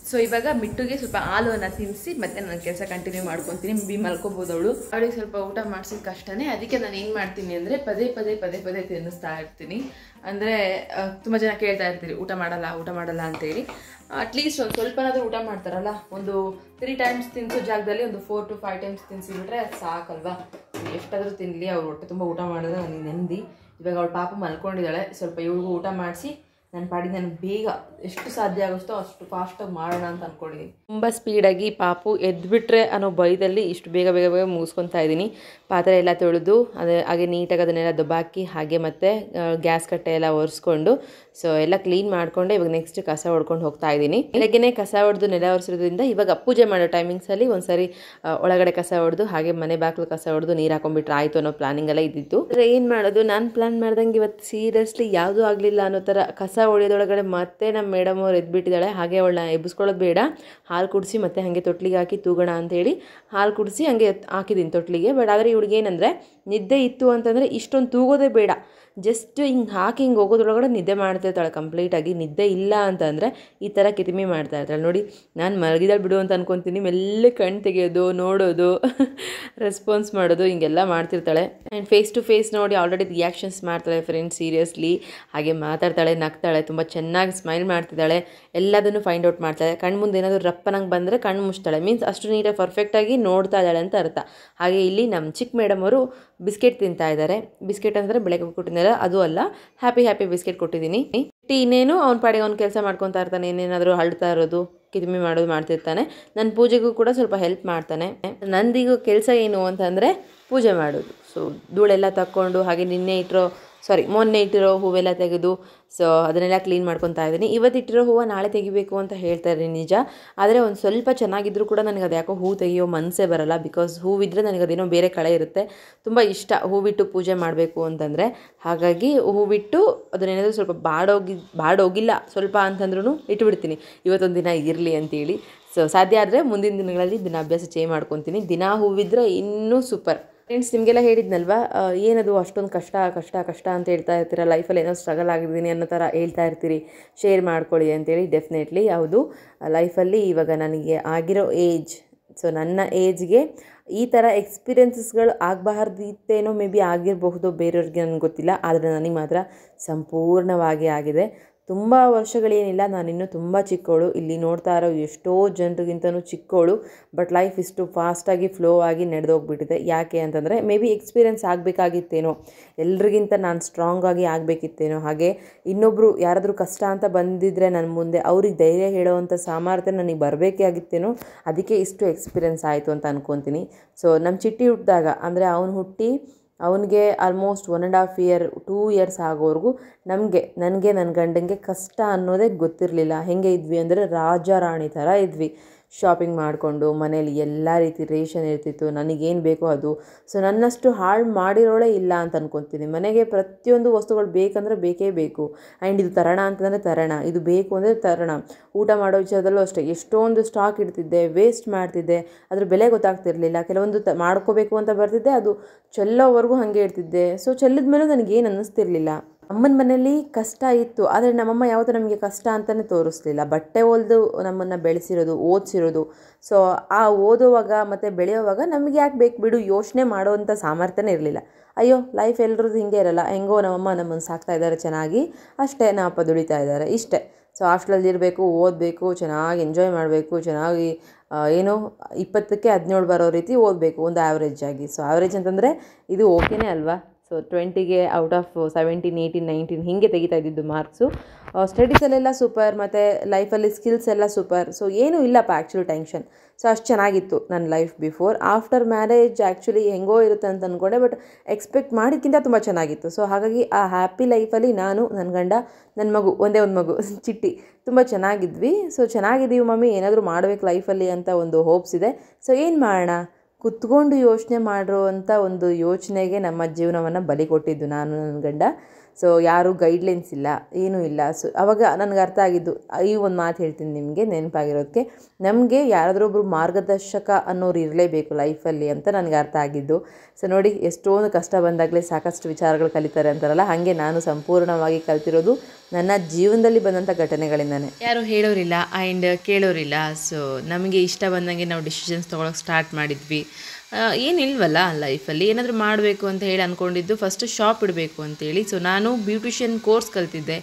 ಸೊ ಇವಾಗ ಮಿಟ್ಟುಗೆ ಸ್ವಲ್ಪ ಹಾಲನ್ನು ತಿನ್ನಿಸಿ ಮತ್ತೆ ನಾನು ಕೆಲಸ ಕಂಟಿನ್ಯೂ ಮಾಡ್ಕೊತೀನಿ. ಮಲ್ಕೋಬೋದು ಅವಳಿಗೆ ಸ್ವಲ್ಪ ಊಟ ಮಾಡಿಸಿದ ಕಷ್ಟನೇ. ಅದಕ್ಕೆ ನಾನು ಏನು ಮಾಡ್ತೀನಿ ಅಂದರೆ ಪದೇ ಪದೇ ತಿನ್ನಿಸ್ತಾ ಇರ್ತೀನಿ. ಅಂದರೆ ತುಂಬ ಜನ ಕೇಳ್ತಾ ಇರ್ತೀರಿ ಊಟ ಮಾಡಲ್ಲ ಅಂತೇಳಿ. ಅಟ್ಲೀಸ್ಟ್ ಒಂದು ಸ್ವಲ್ಪನಾದರೂ ಊಟ ಮಾಡ್ತಾರಲ್ಲ, ಒಂದು 3 ಟೈಮ್ಸ್ ತಿನ್ನಿಸೋ ಜಾಗದಲ್ಲಿ ಒಂದು 4 to 5 ಟೈಮ್ಸ್ ತಿನ್ನಿಸಿಬಿಟ್ರೆ ಸಾಕಲ್ವಾ. ಎಷ್ಟಾದರೂ ತಿನ್ನಲಿ, ಅವ್ರು ಹೊಟ್ಟೆ ತುಂಬ ಊಟ ಮಾಡಿದ್ರೆ ನನಗೆ ನೆಮ್ಮದಿ. ಇವಾಗ ಅವಳು ಪಾಪ ಮಲ್ಕೊಂಡಿದ್ದಾಳೆ, ಸ್ವಲ್ಪ ಇವಳಿಗೂ ಊಟ ಮಾಡಿಸಿ ನನ್ನ ಪಾಡಿಗೆ ನಾನು ಬೇಗ ಎಷ್ಟು ಸಾಧ್ಯ ಆಗುತ್ತೋ ಅಷ್ಟು ಫಾಸ್ಟಾಗಿ ಮಾಡೋಣ ಅಂತ ಅಂದ್ಕೊಂಡಿದ್ದೀನಿ. ತುಂಬ ಸ್ಪೀಡಾಗಿ ಪಾಪು ಎದ್ಬಿಟ್ರೆ ಅನ್ನೋ ಭಯದಲ್ಲಿ ಇಷ್ಟು ಬೇಗ ಮುಗಿಸ್ಕೊತಾ ಇದ್ದೀನಿ. ಪಾತ್ರೆ ಎಲ್ಲ ತೊಳೆದು ಹಾಗೆ ನೀಟಾಗಿ ಅದನ್ನೆಲ್ಲ ದಬ್ಬಾಕಿ ಹಾಗೆ ಮತ್ತು ಗ್ಯಾಸ್ ಕಟ್ಟೆ ಎಲ್ಲ ಒರೆಸ್ಕೊಂಡು ಸೊ ಎಲ್ಲ ಕ್ಲೀನ್ ಮಾಡಿಕೊಂಡೆ ಇವಾಗ ನೆಕ್ಸ್ಟ್ ಕಸ ಹೊಡ್ಕೊಂಡು ಹೋಗ್ತಾ ಇದ್ದೀನಿ. ಬೆಳಗ್ಗೆನೇ ಕಸ ಹೊಡೆದು ನೆಲ ಒರೆಸಿರೋದ್ರಿಂದ ಇವಾಗ ಪೂಜೆ ಮಾಡೋ ಟೈಮಿಂಗ್ಸಲ್ಲಿ ಒಂದ್ಸರಿ ಒಳಗಡೆ ಕಸ ಹೊಡೆದು ಹಾಗೆ ಮನೆ ಬಾಗಿಲು ಕಸ ಹೊಡೆದು ನೀರು ಹಾಕೊಂಡ್ಬಿಟ್ರೆ ಆಯಿತು ಅನ್ನೋ ಪ್ಲಾನಿಂಗ್ ಎಲ್ಲ ಇದ್ದಿತ್ತು. ಆದರೆ ಏನು ಮಾಡೋದು, ನಾನು ಪ್ಲಾನ್ ಮಾಡ್ದಂಗೆ ಇವತ್ತು ಸೀರಿಯಸ್ಲಿ ಯಾವುದೂ ಆಗಲಿಲ್ಲ ಅನ್ನೋ ಥರ ಕಸ ಹೊಡೆಯೋದೊಳಗಡೆ ಮತ್ತೆ ನಮ್ಮ ಮೇಡಮ್ ಅವ್ರು ಎದ್ಬಿಟ್ಟಿದ್ದಾಳೆ. ಹಾಗೆ ಅವಳನ್ನ ಎಬ್ಬಿಸ್ಕೊಳ್ಳೋದು ಬೇಡ, ಹಾಲು ಕುಡಿಸಿ ಮತ್ತೆ ಹಾಗೆ ತೊಟ್ಲಿಗೆ ಹಾಕಿ ತೂಗೋಣ ಅಂತೇಳಿ ಹಾಲು ಕುಡಿಸಿ ಹಾಗೆ ಹಾಕಿದ್ದೀನಿ ತೊಟ್ಲಿಗೆ. ಬಟ್ ಆದರೆ ಇವಳಿಗೆ ಏನಂದರೆ ನಿದ್ದೆ ಇತ್ತು ಅಂತಂದರೆ ಇಷ್ಟೊಂದು ತೂಗೋದೇ ಬೇಡ, ಜಸ್ಟ್ ಹಿಂಗೆ ಹಾಕಿ ಹಿಂಗೆ ಹೋಗೋದ್ರೊಳಗಡೆ ನಿದ್ದೆ ಮಾಡ್ತಿರ್ತಾಳೆ ಕಂಪ್ಲೀಟಾಗಿ. ನಿದ್ದೆ ಇಲ್ಲ ಅಂತಂದರೆ ಈ ಥರ ಕಿತಿಮಿ ಮಾಡ್ತಾ ಇರ್ತಾಳೆ. ನೋಡಿ, ನಾನು ಮಲಗಿದಾಳೆ ಬಿಡು ಅಂತ ಅನ್ಕೊತೀನಿ, ಮೆಲ್ಲ ಕಣ್ಣು ತೆಗೆಯೋದು, ನೋಡೋದು, ರೆಸ್ಪಾನ್ಸ್ ಮಾಡೋದು ಹಿಂಗೆಲ್ಲ ಮಾಡ್ತಿರ್ತಾಳೆ. ಆ್ಯಂಡ್ ಫೇಸ್ ಟು ಫೇಸ್ ನೋಡಿ ಆಲ್ರೆಡಿ ರಿಯಾಕ್ಷನ್ಸ್ ಮಾಡ್ತಾಳೆ ಫ್ರೆಂಡ್ಸ್, ಸೀರಿಯಸ್ಲಿ. ಹಾಗೆ ಮಾತಾಡ್ತಾಳೆ, ನಗ್ತಾಳೆ, ತುಂಬ ಚೆನ್ನಾಗಿ ಸ್ಮೈಲ್ ಮಾಡ್ತಿದ್ದಾಳೆ, ಎಲ್ಲದನ್ನು ಫೈಂಡ್ ಔಟ್ ಮಾಡ್ತಾಳೆ. ಕಣ್ಣು ಮುಂದೆ ಏನಾದರೂ ರಪ್ಪನಂಗೆ ಬಂದರೆ ಕಣ್ಣು ಮುಚ್ತಾಳೆ, ಮೀನ್ಸ್ ಅಷ್ಟು ನೀಟಾಗಿ ಪರ್ಫೆಕ್ಟಾಗಿ ನೋಡ್ತಾ ಇದ್ದಾಳೆ ಅಂತ ಅರ್ಥ. ಹಾಗೆ ಇಲ್ಲಿ ನಮ್ಮ ಚಿಕ್ಕ ಮೇಡಮ್ ಅವರು ಬಿಸ್ಕೆಟ್ ತಿಂತಾ ಇದ್ದಾರೆ. ಬಿಸ್ಕೆಟ್ ಅಂದರೆ ಬೆಳಗ್ಗೆ ಕೊಟ್ಟಿದ್ದಾರೆ, ಅದು ಅಲ್ಲ, ಹ್ಯಾಪಿ ಬಿಸ್ಕೆಟ್ ಕೊಟ್ಟಿದ್ದೀನಿ. ಇನ್ನೇನು ಅವ್ನ ಪಾಡಿಗೆ ಅವ್ನು ಕೆಲಸ ಮಾಡ್ಕೊತಾ ಇರ್ತಾನೆ, ಏನೇನಾದರೂ ಅಳ್ತಾ ಇರೋದು, ಕಿರಿಮಿ ಮಾಡೋದು ಮಾಡ್ತಿರ್ತಾನೆ. ನನ್ನ ಪೂಜೆಗೂ ಕೂಡ ಸ್ವಲ್ಪ ಹೆಲ್ಪ್ ಮಾಡ್ತಾನೆ. ನಂದೀಗ ಕೆಲಸ ಏನು ಅಂತಂದರೆ ಪೂಜೆ ಮಾಡೋದು. ಸೊ ಧೂಳೆಲ್ಲ ತಕ್ಕೊಂಡು ಹಾಗೆ ಮೊನ್ನೆ ಇಟ್ಟಿರೋ ಹೂವೆಲ್ಲ ತೆಗೆದು ಸೊ ಅದನ್ನೆಲ್ಲ ಕ್ಲೀನ್ ಮಾಡ್ಕೊತಾ ಇದ್ದೀನಿ. ಇವತ್ತಿಟ್ಟಿರೋ ಹೂವು ನಾಳೆ ತೆಗಿಬೇಕು ಅಂತ ಹೇಳ್ತಾ ಇದ್ದೀನಿ ನಿಜ. ಆದರೆ ಒಂದು ಸ್ವಲ್ಪ ಚೆನ್ನಾಗಿದ್ರೂ ಕೂಡ ನನಗೆ ಅದು ಯಾಕೋ ಹೂ ತೆಗಿಯೋ ಮನಸ್ಸೇ ಬರಲ್ಲ. ಬಿಕಾಸ್ ಹೂವಿದ್ರೆ ನನಗೆ ಅದೇನೋ ಬೇರೆ ಕಳೆ ಇರುತ್ತೆ, ತುಂಬ ಇಷ್ಟ ಹೂವಿಟ್ಟು ಪೂಜೆ ಮಾಡಬೇಕು ಅಂತಂದರೆ. ಹಾಗಾಗಿ ಹೂವಿಟ್ಟು ಅದನ್ನೇನಾದರೂ ಸ್ವಲ್ಪ ಬಾಡೋಗಿಲ್ಲ ಸ್ವಲ್ಪ ಅಂತಂದ್ರೂ ಇಟ್ಬಿಡ್ತೀನಿ, ಇವತ್ತೊಂದು ದಿನ ಇರಲಿ ಅಂತೇಳಿ. ಸೊ ಸಾಧ್ಯ ಆದರೆ ಮುಂದಿನ ದಿನಗಳಲ್ಲಿ ದಿನಾಭ್ಯಾಸ ಚೇಂಜ್ ಮಾಡ್ಕೊತೀನಿ. ದಿನ ಹೂವಿದ್ರೆ ಇನ್ನೂ ಸೂಪರ್. ಫ್ರೆಂಡ್ಸ್, ನಿಮಗೆಲ್ಲ ಹೇಳಿದ್ನಲ್ವಾ, ಏನದು ಅಷ್ಟೊಂದು ಕಷ್ಟ ಅಂತ ಹೇಳ್ತಾ ಇರ್ತೀರ, ಲೈಫಲ್ಲಿ ಏನೋ ಸ್ಟ್ರಗಲ್ ಆಗಿದ್ದೀನಿ ಅನ್ನೋ ಥರ ಹೇಳ್ತಾ ಇರ್ತೀರಿ, ಶೇರ್ ಮಾಡ್ಕೊಳ್ಳಿ ಅಂತೇಳಿ. ಡೆಫಿನೆಟ್ಲಿ ಹೌದು, ಲೈಫಲ್ಲಿ ಇವಾಗ ನನಗೆ ಆಗಿರೋ ಏಜ್, ಸೊ ನನ್ನ ಏಜ್ಗೆ ಈ ಥರ ಎಕ್ಸ್ಪೀರಿಯನ್ಸಸ್ಗಳು ಆಗಬಾರ್ದಿತ್ತೇನೋ, ಮೇ ಬಿ ಆಗಿರಬಹುದು ಬೇರೆಯವ್ರಿಗೆ, ನನಗೆ ಗೊತ್ತಿಲ್ಲ. ಆದರೆ ನನಗೆ ಮಾತ್ರ ಸಂಪೂರ್ಣವಾಗಿ ಆಗಿದೆ. ತುಂಬ ವರ್ಷಗಳೇನಿಲ್ಲ, ನಾನಿನ್ನೂ ತುಂಬ ಚಿಕ್ಕವಳು, ಇಲ್ಲಿ ನೋಡ್ತಾ ಇರೋ ಎಷ್ಟೋ ಜನರಿಗಿಂತನೂ ಚಿಕ್ಕವಳು. ಬಟ್ ಲೈಫ್ ಇಷ್ಟು ಫಾಸ್ಟಾಗಿ ಫ್ಲೋ ಆಗಿ ನಡೆದೋಗ್ಬಿಟ್ಟಿದೆ. ಯಾಕೆ ಅಂತಂದರೆ ಮೇ ಬಿ ಎಕ್ಸ್ಪೀರಿಯೆನ್ಸ್ ಆಗಬೇಕಾಗಿತ್ತೇನೋ, ಎಲ್ರಿಗಿಂತ ನಾನು ಸ್ಟ್ರಾಂಗ್ ಆಗಿ ಆಗಬೇಕಿತ್ತೇನೋ. ಹಾಗೆ ಇನ್ನೊಬ್ಬರು ಯಾರಾದರೂ ಕಷ್ಟ ಅಂತ ಬಂದಿದ್ದರೆ ನನ್ನ ಮುಂದೆ ಅವ್ರಿಗೆ ಧೈರ್ಯ ಹೇಳೋವಂಥ ಸಾಮರ್ಥ್ಯ ನನಗೆ ಬರಬೇಕೇ ಆಗಿತ್ತೇನೋ. ಅದಕ್ಕೆ ಇಷ್ಟು ಎಕ್ಸ್ಪೀರಿಯೆನ್ಸ್ ಆಯಿತು ಅಂತ ಅಂದ್ಕೊತೀನಿ. ಸೊ ನಮ್ಮ ಚಿಟ್ಟಿ ಹುಟ್ಟಿದಾಗ, ಅಂದರೆ ಅವನಿಗೆ ಆಲ್ಮೋಸ್ಟ್ 1.5 year 2 years ಆಗೋವರೆಗೂ ನನಗೆ ನನ್ನ ಗಂಡಂಗೆ ಕಷ್ಟ ಅನ್ನೋದೇ ಗೊತ್ತಿರಲಿಲ್ಲ. ಹೆಂಗೆ ಇದ್ವಿ ಅಂದರೆ ರಾಜ ರಾಣಿ ಥರ ಇದ್ವಿ. ಶಾಪಿಂಗ್ ಮಾಡಿಕೊಂಡು ಮನೇಲಿ ಎಲ್ಲ ರೀತಿ ರೇಷನ್ ಇರ್ತಿತ್ತು, ನನಗೇನು ಬೇಕೋ ಅದು. ಸೊ ನನ್ನಷ್ಟು ಹಾಳು ಮಾಡಿರೋಳೇ ಇಲ್ಲ ಅಂತ ಅಂದ್ಕೊತೀನಿ. ಮನೆಗೆ ಪ್ರತಿಯೊಂದು ವಸ್ತುಗಳು ಬೇಕಂದರೆ ಬೇಕೇ ಬೇಕು. ಆ್ಯಂಡ್ ಇದು ತರೋಣ ಅಂತಂದರೆ ತರೋಣ, ಇದು ಬೇಕು ಅಂದರೆ ತರೋಣ. ಊಟ ಮಾಡೋ ವಿಚಾರದಲ್ಲೂ ಅಷ್ಟೇ, ಎಷ್ಟೊಂದು ಸ್ಟಾಕ್ ಇಡ್ತಿದ್ದೆ, ವೇಸ್ಟ್ ಮಾಡ್ತಿದ್ದೆ, ಅದ್ರ ಬೆಲೆ ಗೊತ್ತಾಗ್ತಿರ್ಲಿಲ್ಲ. ಕೆಲವೊಂದು ಮಾಡ್ಕೋಬೇಕು ಅಂತ ಬರ್ತಿದ್ದೆ, ಅದು ಚೆಲ್ಲೋವರೆಗೂ ಹಾಗೆ ಇಡ್ತಿದ್ದೆ. ಸೊ ಚೆಲ್ಲಿದ ಮೇಲೂ ನನಗೇನು ಅನ್ನಿಸ್ತಿರ್ಲಿಲ್ಲ. ಅಮ್ಮನ ಮನೇಲಿ ಕಷ್ಟ ಇತ್ತು, ಆದರೆ ನಮ್ಮಮ್ಮ ಯಾವತ್ತೂ ನಮಗೆ ಕಷ್ಟ ಅಂತಲೇ ತೋರಿಸ್ಲಿಲ್ಲ. ಬಟ್ಟೆ ಹೊಲಿದು ನಮ್ಮನ್ನು ಬೆಳೆಸಿರೋದು, ಓದಿಸಿರೋದು. ಸೊ ಆ ಓದೋವಾಗ ಮತ್ತು ಬೆಳೆಯೋವಾಗ ನಮಗೆ ಯಾಕೆ ಬೇಕು ಬಿಡು ಯೋಚನೆ ಮಾಡೋವಂಥ ಸಾಮರ್ಥ್ಯನೇ ಇರಲಿಲ್ಲ. ಅಯ್ಯೋ ಲೈಫ್ ಎಲ್ಲರದ್ದು ಹಿಂಗೆ ಇರಲ್ಲ, ಹೆಂಗೋ ನಮ್ಮಮ್ಮ ನಮ್ಮನ್ನು ಸಾಕ್ತಾ ಇದ್ದಾರೆ ಚೆನ್ನಾಗಿ, ಅಷ್ಟೇ, ನಮ್ಮಪ್ಪ ದುಡಿತಾ ಇದ್ದಾರೆ, ಇಷ್ಟೇ. ಸೊ ಹಾಸ್ಟೆಲಲ್ಲಿ ಇರಬೇಕು, ಓದಬೇಕು, ಚೆನ್ನಾಗಿ ಎಂಜಾಯ್ ಮಾಡಬೇಕು, ಚೆನ್ನಾಗಿ 20ಕ್ಕೆ 17 ಬರೋ ರೀತಿ ಓದಬೇಕು ಒಂದು ಆ್ಯಾವ್ರೇಜ್ ಆಗಿ. ಸೊ ಆ್ಯಾವ್ರೇಜ್ ಅಂತಂದರೆ ಇದು ಓಕೆನೇ ಅಲ್ವಾ. ಸೊ 20ಗೆ ಔಟ್ ಆಫ್ 17, 18, 19 ಹೀಗೆ ತೆಗಿತಾ ಇದ್ದಿದ್ದು ಮಾರ್ಕ್ಸು. ಸ್ಟಡೀಸಲ್ಲೆಲ್ಲ ಸೂಪರ್, ಮತ್ತು ಲೈಫಲ್ಲಿ ಸ್ಕಿಲ್ಸ್ ಎಲ್ಲ ಸೂಪರ್. ಸೊ ಏನೂ ಇಲ್ಲಪ್ಪ ಆ್ಯಕ್ಚುಲಿ ಟೆನ್ಷನ್. ಸೊ ಅಷ್ಟು ಚೆನ್ನಾಗಿತ್ತು ನನ್ನ life before. After marriage actually ಹೆಂಗೋ ಇರುತ್ತೆ ಅಂತ ಅಂದ್ಕೊಂಡೆ, ಬಟ್ ಎಕ್ಸ್ಪೆಕ್ಟ್ ಮಾಡಿದ್ಕಿಂತ ತುಂಬ ಚೆನ್ನಾಗಿತ್ತು. ಸೊ ಹಾಗಾಗಿ ಆ ಹ್ಯಾಪಿ ಲೈಫಲ್ಲಿ ನಾನು, ನನ್ನ ಗಂಡ, ನನ್ನ ಮಗು, ಒಂದೇ ಒಂದು ಮಗು ಚಿಟ್ಟಿ, ತುಂಬ ಚೆನ್ನಾಗಿದ್ವಿ. ಸೊ ಚೆನ್ನಾಗಿದ್ದೀವಿ ಮಮ್ಮಿ, ಏನಾದರೂ ಮಾಡಬೇಕು ಲೈಫಲ್ಲಿ ಅಂತ ಒಂದು ಹೋಪ್ಸ್ ಇದೆ. ಸೊ ಏನು ಮಾಡೋಣ, ಕುತ್ಕೊಂಡು ಯೋಚನೆ ಮಾಡಿರುವಂಥ ಒಂದು ಯೋಚನೆಗೆ ನಮ್ಮ ಜೀವನವನ್ನು ಬಲಿ ಕೊಟ್ಟಿದ್ದು ನಾನು, ನನ್ನ ಗಂಡ. ಸೊ ಯಾರೂ ಗೈಡ್ಲೈನ್ಸ್ ಇಲ್ಲ, ಏನೂ ಇಲ್ಲ. ಸೊ ಆವಾಗ ನನಗೆ ಅರ್ಥ ಆಗಿದ್ದು, ಈ ಒಂದು ಮಾತು ಹೇಳ್ತೀನಿ ನಿಮಗೆ ನೆನಪಾಗಿರೋದಕ್ಕೆ, ನಮಗೆ ಯಾರಾದ್ರೊಬ್ರು ಮಾರ್ಗದರ್ಶಕ ಅನ್ನೋರು ಇರಲೇಬೇಕು ಲೈಫಲ್ಲಿ ಅಂತ ನನಗೆ ಅರ್ಥ ಆಗಿದ್ದು. ಸೊ ನೋಡಿ, ಎಷ್ಟೊಂದು ಕಷ್ಟ ಬಂದಾಗಲೇ ಸಾಕಷ್ಟು ವಿಚಾರಗಳು ಕಲಿತಾರೆ ಅಂತಾರಲ್ಲ, ಹಾಗೆ ನಾನು ಸಂಪೂರ್ಣವಾಗಿ ಕಲ್ತಿರೋದು ನನ್ನ ಜೀವನದಲ್ಲಿ ಬಂದಂಥ ಘಟನೆಗಳಿಂದಾನೆ. ಯಾರು ಹೇಳೋರಿಲ್ಲ ಆ್ಯಂಡ್ ಕೇಳೋರಿಲ್ಲ. ಸೊ ನಮಗೆ ಇಷ್ಟ ಬಂದಂಗೆ ನಾವು ಡಿಸಿಷನ್ಸ್ ತೊಗೊಳಕ್ಕೆ ಸ್ಟಾರ್ಟ್ ಮಾಡಿದ್ವಿ. ಏನಿಲ್ವಲ್ಲ ಲೈಫಲ್ಲಿ, ಏನಾದರೂ ಮಾಡಬೇಕು ಅಂತ ಹೇಳಿ ಅಂದ್ಕೊಂಡಿದ್ದು ಫಸ್ಟು ಶಾಪ್ ಇಡಬೇಕು ಅಂತೇಳಿ. ಸೊ ನಾನು ಬ್ಯೂಟಿಷಿಯನ್ ಕೋರ್ಸ್ ಕಲ್ತಿದ್ದೆ.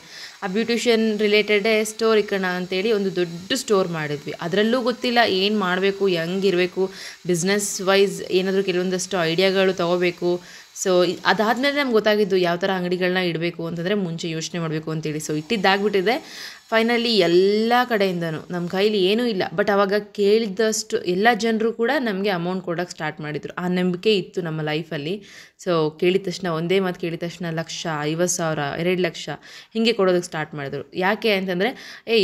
ಆ ಬ್ಯೂಟಿಷಿಯನ್ ರಿಲೇಟೆಡೇ ಸ್ಟೋರ್ ಇಕ್ಕಣ ಅಂತೇಳಿ ಒಂದು ದೊಡ್ಡ ಸ್ಟೋರ್ ಮಾಡಿದ್ವಿ. ಅದರಲ್ಲೂ ಗೊತ್ತಿಲ್ಲ ಏನು ಮಾಡಬೇಕು, ಹೆಂಗಿರಬೇಕು, ಬಿಸ್ನೆಸ್ ವೈಸ್ ಏನಾದರೂ ಕೆಲವೊಂದಷ್ಟು ಐಡಿಯಾಗಳು ತೊಗೋಬೇಕು. ಸೊ ಅದಾದಮೇಲೆ ನಮ್ಗೆ ಗೊತ್ತಾಗಿದ್ದು ಯಾವ ಥರ ಅಂಗಡಿಗಳನ್ನ ಇಡಬೇಕು ಅಂತಂದರೆ ಮುಂಚೆ ಯೋಚನೆ ಮಾಡಬೇಕು ಅಂತೇಳಿ. ಸೊ ಇಟ್ಟಿದ್ದಾಗ್ಬಿಟ್ಟಿದೆ. ಫೈನಲಿ ಎಲ್ಲ ಕಡೆಯಿಂದನೂ ನಮ್ಮ ಕೈಲಿ ಏನೂ ಇಲ್ಲ, ಬಟ್ ಆವಾಗ ಕೇಳಿದಷ್ಟು ಎಲ್ಲ ಜನರು ಕೂಡ ನಮಗೆ ಅಮೌಂಟ್ ಕೊಡೋಕ್ಕೆ ಸ್ಟಾರ್ಟ್ ಮಾಡಿದರು. ಆ ನಂಬಿಕೆ ಇತ್ತು ನಮ್ಮ ಲೈಫಲ್ಲಿ. ಸೊ ಕೇಳಿದ ತಕ್ಷಣ, ಒಂದೇ ಮಾತು ಕೇಳಿದ ತಕ್ಷಣ 1,00,000, 50,000, 2,00,000 ಹೀಗೆ ಕೊಡೋದಕ್ಕೆ ಸ್ಟಾರ್ಟ್ ಮಾಡಿದ್ರು. ಯಾಕೆ ಅಂತಂದರೆ,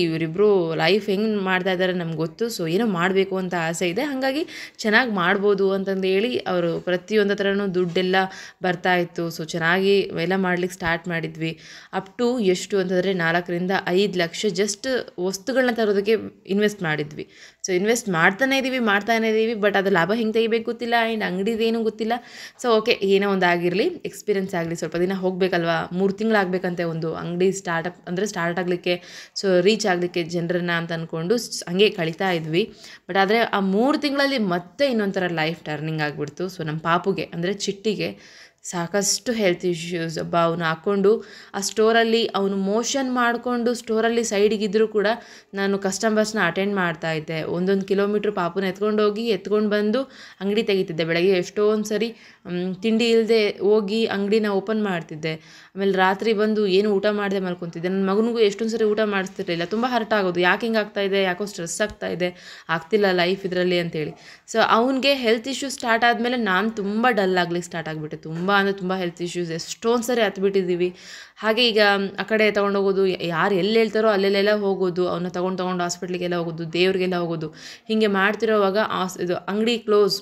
ಇವರಿಬ್ಬರು ಲೈಫ್ ಹೆಂಗೆ ಮಾಡ್ತಾ ಇದ್ದಾರೆ ನಮ್ಗೆ ಗೊತ್ತು. ಸೊ ಏನೋ ಮಾಡಬೇಕು ಅಂತ ಆಸೆ ಇದೆ, ಹಾಗಾಗಿ ಚೆನ್ನಾಗಿ ಮಾಡ್ಬೋದು ಅಂತಂದು ಹೇಳಿ ಅವರು ಪ್ರತಿಯೊಂದು ಥರನೂ ದುಡ್ಡೆಲ್ಲ ಬರ್ತಾಯಿತ್ತು. ಸೊ ಚೆನ್ನಾಗಿ ಎಲ್ಲ ಮಾಡ್ಲಿಕ್ಕೆ ಸ್ಟಾರ್ಟ್ ಮಾಡಿದ್ವಿ. ಅಪ್ ಟು ಎಷ್ಟು ಅಂತಂದರೆ 4 ಲಕ್ಷ 5 ಲಕ್ಷ ಜಸ್ಟ್ ವಸ್ತುಗಳನ್ನ ತರೋದಕ್ಕೆ ಇನ್ವೆಸ್ಟ್ ಮಾಡಿದ್ವಿ. ಸೊ ಇನ್ವೆಸ್ಟ್ ಮಾಡ್ತಾನೆ ಇದ್ದೀವಿ, ಬಟ್ ಅದು ಲಾಭ ಹೆಂಗೆ ತೆಗಿಬೇಕು ಗೊತ್ತಿಲ್ಲ, ಆ್ಯಂಡ್ ಅಂಗಡಿದೇನೂ ಗೊತ್ತಿಲ್ಲ. ಸೊ ಓಕೆ, ಏನೋ ಒಂದು ಆಗಿರಲಿ, ಎಕ್ಸ್ಪೀರಿಯನ್ಸ್ ಆಗಲಿ, ಸ್ವಲ್ಪ ದಿನ ಹೋಗಬೇಕಲ್ವಾ, 3 ತಿಂಗಳಾಗಬೇಕಂತೆ ಒಂದು ಅಂಗಡಿ ಸ್ಟಾರ್ಟ್ ಆಗಲಿಕ್ಕೆ, ಸೊ ರೀಚ್ ಆಗಲಿಕ್ಕೆ ಜನರನ್ನ ಅಂತ ಅಂದ್ಕೊಂಡು ಹಂಗೆ ಕಳೀತಾ ಇದ್ವಿ. ಬಟ್ ಆದರೆ ಆ 3 ತಿಂಗಳಲ್ಲಿ ಮತ್ತೆ ಇನ್ನೊಂಥರ ಲೈಫ್ ಟರ್ನಿಂಗ್ ಆಗಿಬಿಡ್ತು. ಸೊ ನಮ್ಮ ಪಾಪುಗೆ ಅಂದರೆ ಚಿಟ್ಟಿಗೆ ಸಾಕಷ್ಟು ಹೆಲ್ತ್ ಇಶ್ಯೂಸ್. ಅವನು ಹಾಕ್ಕೊಂಡು ಆ ಸ್ಟೋರಲ್ಲಿ ಅವನು ಮೋಷನ್ ಮಾಡಿಕೊಂಡು ಸ್ಟೋರಲ್ಲಿ ಸೈಡಿಗಿದ್ದರೂ ಕೂಡ ನಾನು ಕಸ್ಟಮರ್ಸ್ನ ಅಟೆಂಡ್ ಮಾಡ್ತಾಯಿದ್ದೆ. 1 ಕಿಲೋಮೀಟ್ರ್ ಪಾಪುನ ಎತ್ಕೊಂಡು ಬಂದು ಅಂಗಡಿ ತೆಗಿತಿದ್ದೆ. ಬೆಳಗ್ಗೆ ಎಷ್ಟೊಂದು ಸರಿ ತಿಂಡಿ ಇಲ್ಲದೆ ಹೋಗಿ ಅಂಗಡಿನ ಓಪನ್ ಮಾಡ್ತಿದ್ದೆ. ಆಮೇಲೆ ರಾತ್ರಿ ಬಂದು ಏನು ಊಟ ಮಾಡದೆ ಮಲ್ಕೊತಿದ್ದೆ. ನನ್ನ ಮಗನಿಗೂ ಎಷ್ಟೊಂದು ಸರಿ ಊಟ ಮಾಡಿಸ್ತಿರ್ಲಿಲ್ಲ. ತುಂಬ ಹರ್ಟ್ ಆಗೋದು, ಯಾಕೆ ಹಿಂಗೆ ಆಗ್ತಾಯಿದೆ, ಯಾಕೋ ಸ್ಟ್ರೆಸ್ ಆಗ್ತಾಯಿದೆ, ಆಗ್ತಿಲ್ಲ ಲೈಫ್ ಇದರಲ್ಲಿ ಅಂತೇಳಿ. ಸೊ ಅವನಿಗೆ ಹೆಲ್ತ್ ಇಶ್ಯೂಸ್ ಸ್ಟಾರ್ಟ್ ಆದಮೇಲೆ ನಾನು ತುಂಬ ಡಲ್ ಆಗ್ಲಿಕ್ಕೆ ಸ್ಟಾರ್ಟ್ ಆಗಿಬಿಟ್ಟೆ. ತುಂಬ ಹೆಲ್ತ್ ಇಶ್ಯೂಸ್ ಎಷ್ಟೊಂದು ಸರಿ ಹತ್ಬಿಟ್ಟಿದ್ದೀವಿ. ಹಾಗೆ ಈಗ ಆ ಕಡೆ ತೊಗೊಂಡೋಗೋದು, ಯಾರು ಎಲ್ಲಿ ಹೇಳ್ತಾರೋ ಅಲ್ಲೆಲ್ಲ ಹೋಗೋದು, ಅವನ್ನ ತೊಗೊಂಡು ಹಾಸ್ಪಿಟ್ಲಿಗೆಲ್ಲ ಹೋಗೋದು, ದೇವ್ರಿಗೆಲ್ಲ ಹೋಗೋದು, ಹೀಗೆ ಮಾಡ್ತಿರೋವಾಗ ಇದು ಅಂಗಡಿ ಕ್ಲೋಸ್